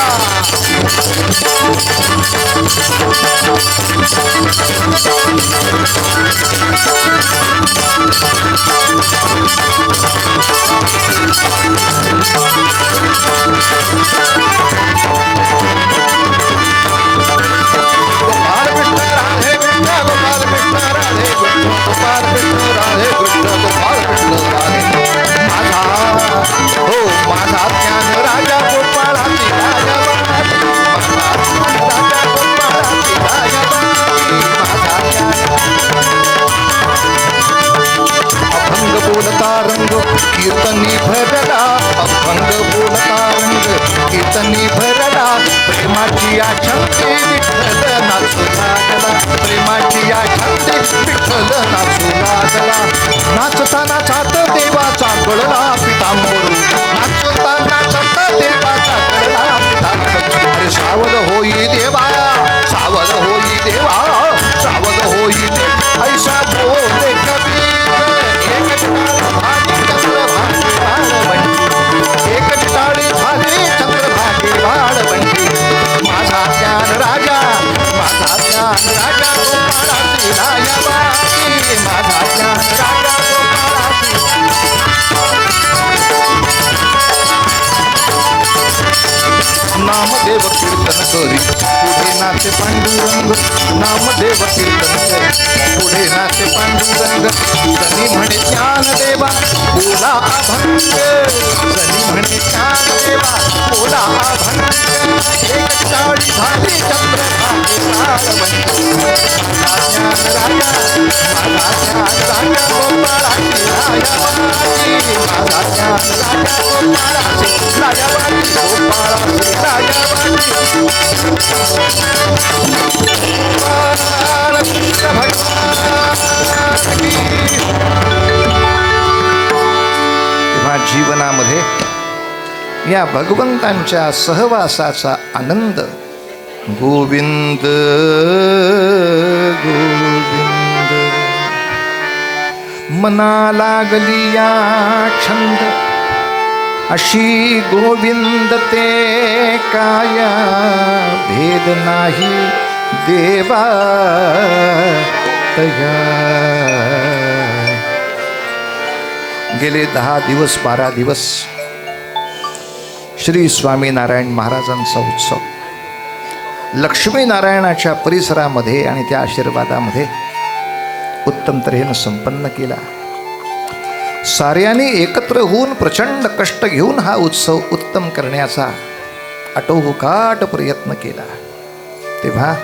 कीर्तनी भरला अभंग बोलता रंग, कीर्तनी भरला प्रेमाची आछंती विठ्ठल नाचू लागला, प्रेमाची आछंती विठ्ठल नाचू लागला. नाचता नाचत देवाचा गळला पितांबरू, नाचता नाचत देवाचा गळला पितांबरू. अरे सावध होई देवा, सावध होई देवा, सावध होई देवा, ऐसा बोले कबीर. एक चिटाळी झाली चंद्रभागे वाळवंटी, माझा ज्ञान राजा, माझा ज्ञान राजा गोपाळाची लाह्यावा, माझा ज्ञान राजा गोपाळाची. नामदेव कीर्तन करी पुढे नाचे पांडुरंग, नामदेव कीर्तन करी पुढे नाचे पांडुरंग. जनी म्हणे ज्ञानदेवा बोला अभंग, जनी म्हणे ज्ञानदेवा बोला अभंग. एक चिटाळी झाली चंद्रभागे वाळवंटी, माझा ज्ञान राजा, माझा ज्ञान राजा गोपाळाची लाह्यावाची, माझा ज्ञान राजा गोपाळाची लाह्यावाची, गोपाळाची लाह्यावाची. तेव्हा जीवनामध्ये या भगवंतांच्या सहवासाचा आनंद गोविंद गोविंद. मना लागली या छंद अशी गोविंद ते काया, भेद नाही देवा तया. गेले 10 दिवस 12 दिवस श्री स्वामीनारायण महाराजांचा उत्सव लक्ष्मीनारायणाच्या परिसरामध्ये आणि त्या आशीर्वादामध्ये उत्तम तऱ्हेनं संपन्न केला. साऱ्यांनी एकत्र होऊन प्रचंड कष्ट घेऊन हा उत्सव उत्तम करण्याचा आटोकाट प्रयत्न केला. तेव्हा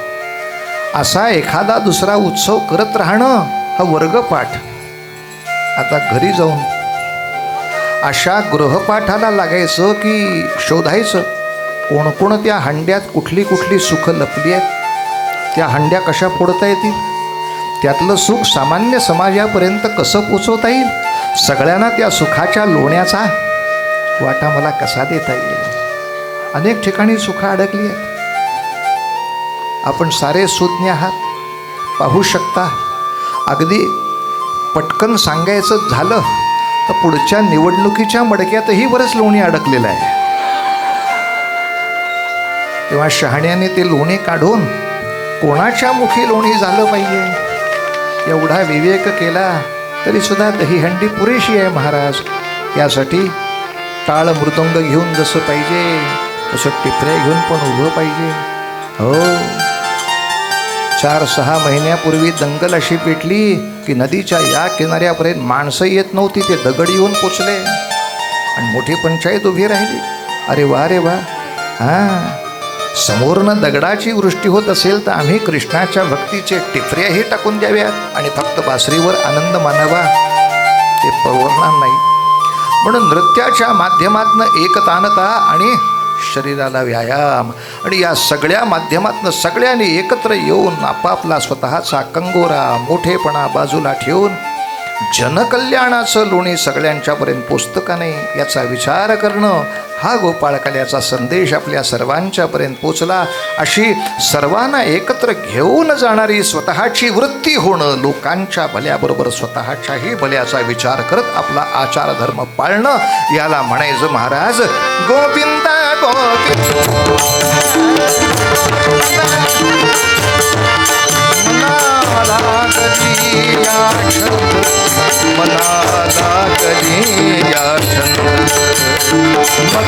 असा एखादा दुसरा उत्सव करत राहणं हा वर्गपाठ. आता घरी जाऊन अशा गृहपाठाला लागायचं की शोधायचं कोणकोणत्या हंड्यात कुठली कुठली सुख लपली आहेत, त्या हंड्या कशा फोडता येतील, त्यातलं सुख सामान्य समाजापर्यंत कसं पोचवता येईल, सगळ्यांना त्या सुखाच्या लोण्याचा वाटा मला कसा देता येईल. अनेक ठिकाणी सुख अडकली आहेत. आपण सारे सुज्ञ आहात, पाहू शकता. अगदी पटकन सांगायचं झालं तर पुढच्या निवडणुकीच्या मडक्यातही बरंच लोणी अडकलेलं आहे. तेव्हा शहाण्याने ते लोणी काढून कोणाच्या मुखी लोणी झालं पाहिजे एवढा विवेक केला तरी सुद्धा दहीहंडी पुरेशी आहे महाराज. यासाठी टाळ मृदंग घेऊन जसं पाहिजे तसं टिपऱ्या घेऊन पण उभं पाहिजे. हो, 4-6 महिन्यापूर्वी दंगल अशी पेटली की नदीच्या या किनाऱ्यापर्यंत माणसं येत नव्हती, ते दगड येऊन पोचले आणि मोठी पंचायत उभी राहिली. अरे वा रे वा. हां, समोरनं दगडाची वृष्टी होत असेल तर आम्ही कृष्णाच्या भक्तीचे टिपऱ्याही टाकून द्याव्यात आणि फक्त बासरीवर आनंद मानावा, ते परवडणार नाही. म्हणून नृत्याच्या माध्यमातनं एकतानता आणि शरीराला व्यायाम आणि या सगळ्या माध्यमातनं सगळ्यांनी एकत्र येऊन आपापला स्वतःचा कंगोरा मोठेपणा बाजूला ठेवून जनकल्याणाचं लोणी सगळ्यांच्यापर्यंत पोचतं का नाही याचा विचार करणं, हा गोपाळकाल्याचा संदेश आपल्या सर्वांच्यापर्यंत पोचला. अशी सर्वांना एकत्र घेऊन जाणारी स्वतःची वृत्ती होणं, लोकांच्या भल्याबरोबर स्वतःच्याही भल्याचा विचार करत आपला आचार धर्म पाळणं, याला म्हणायचं महाराज गोविंदा गोविंदा. मनाला कधी या छंद, मनाला कधी या छंद, मग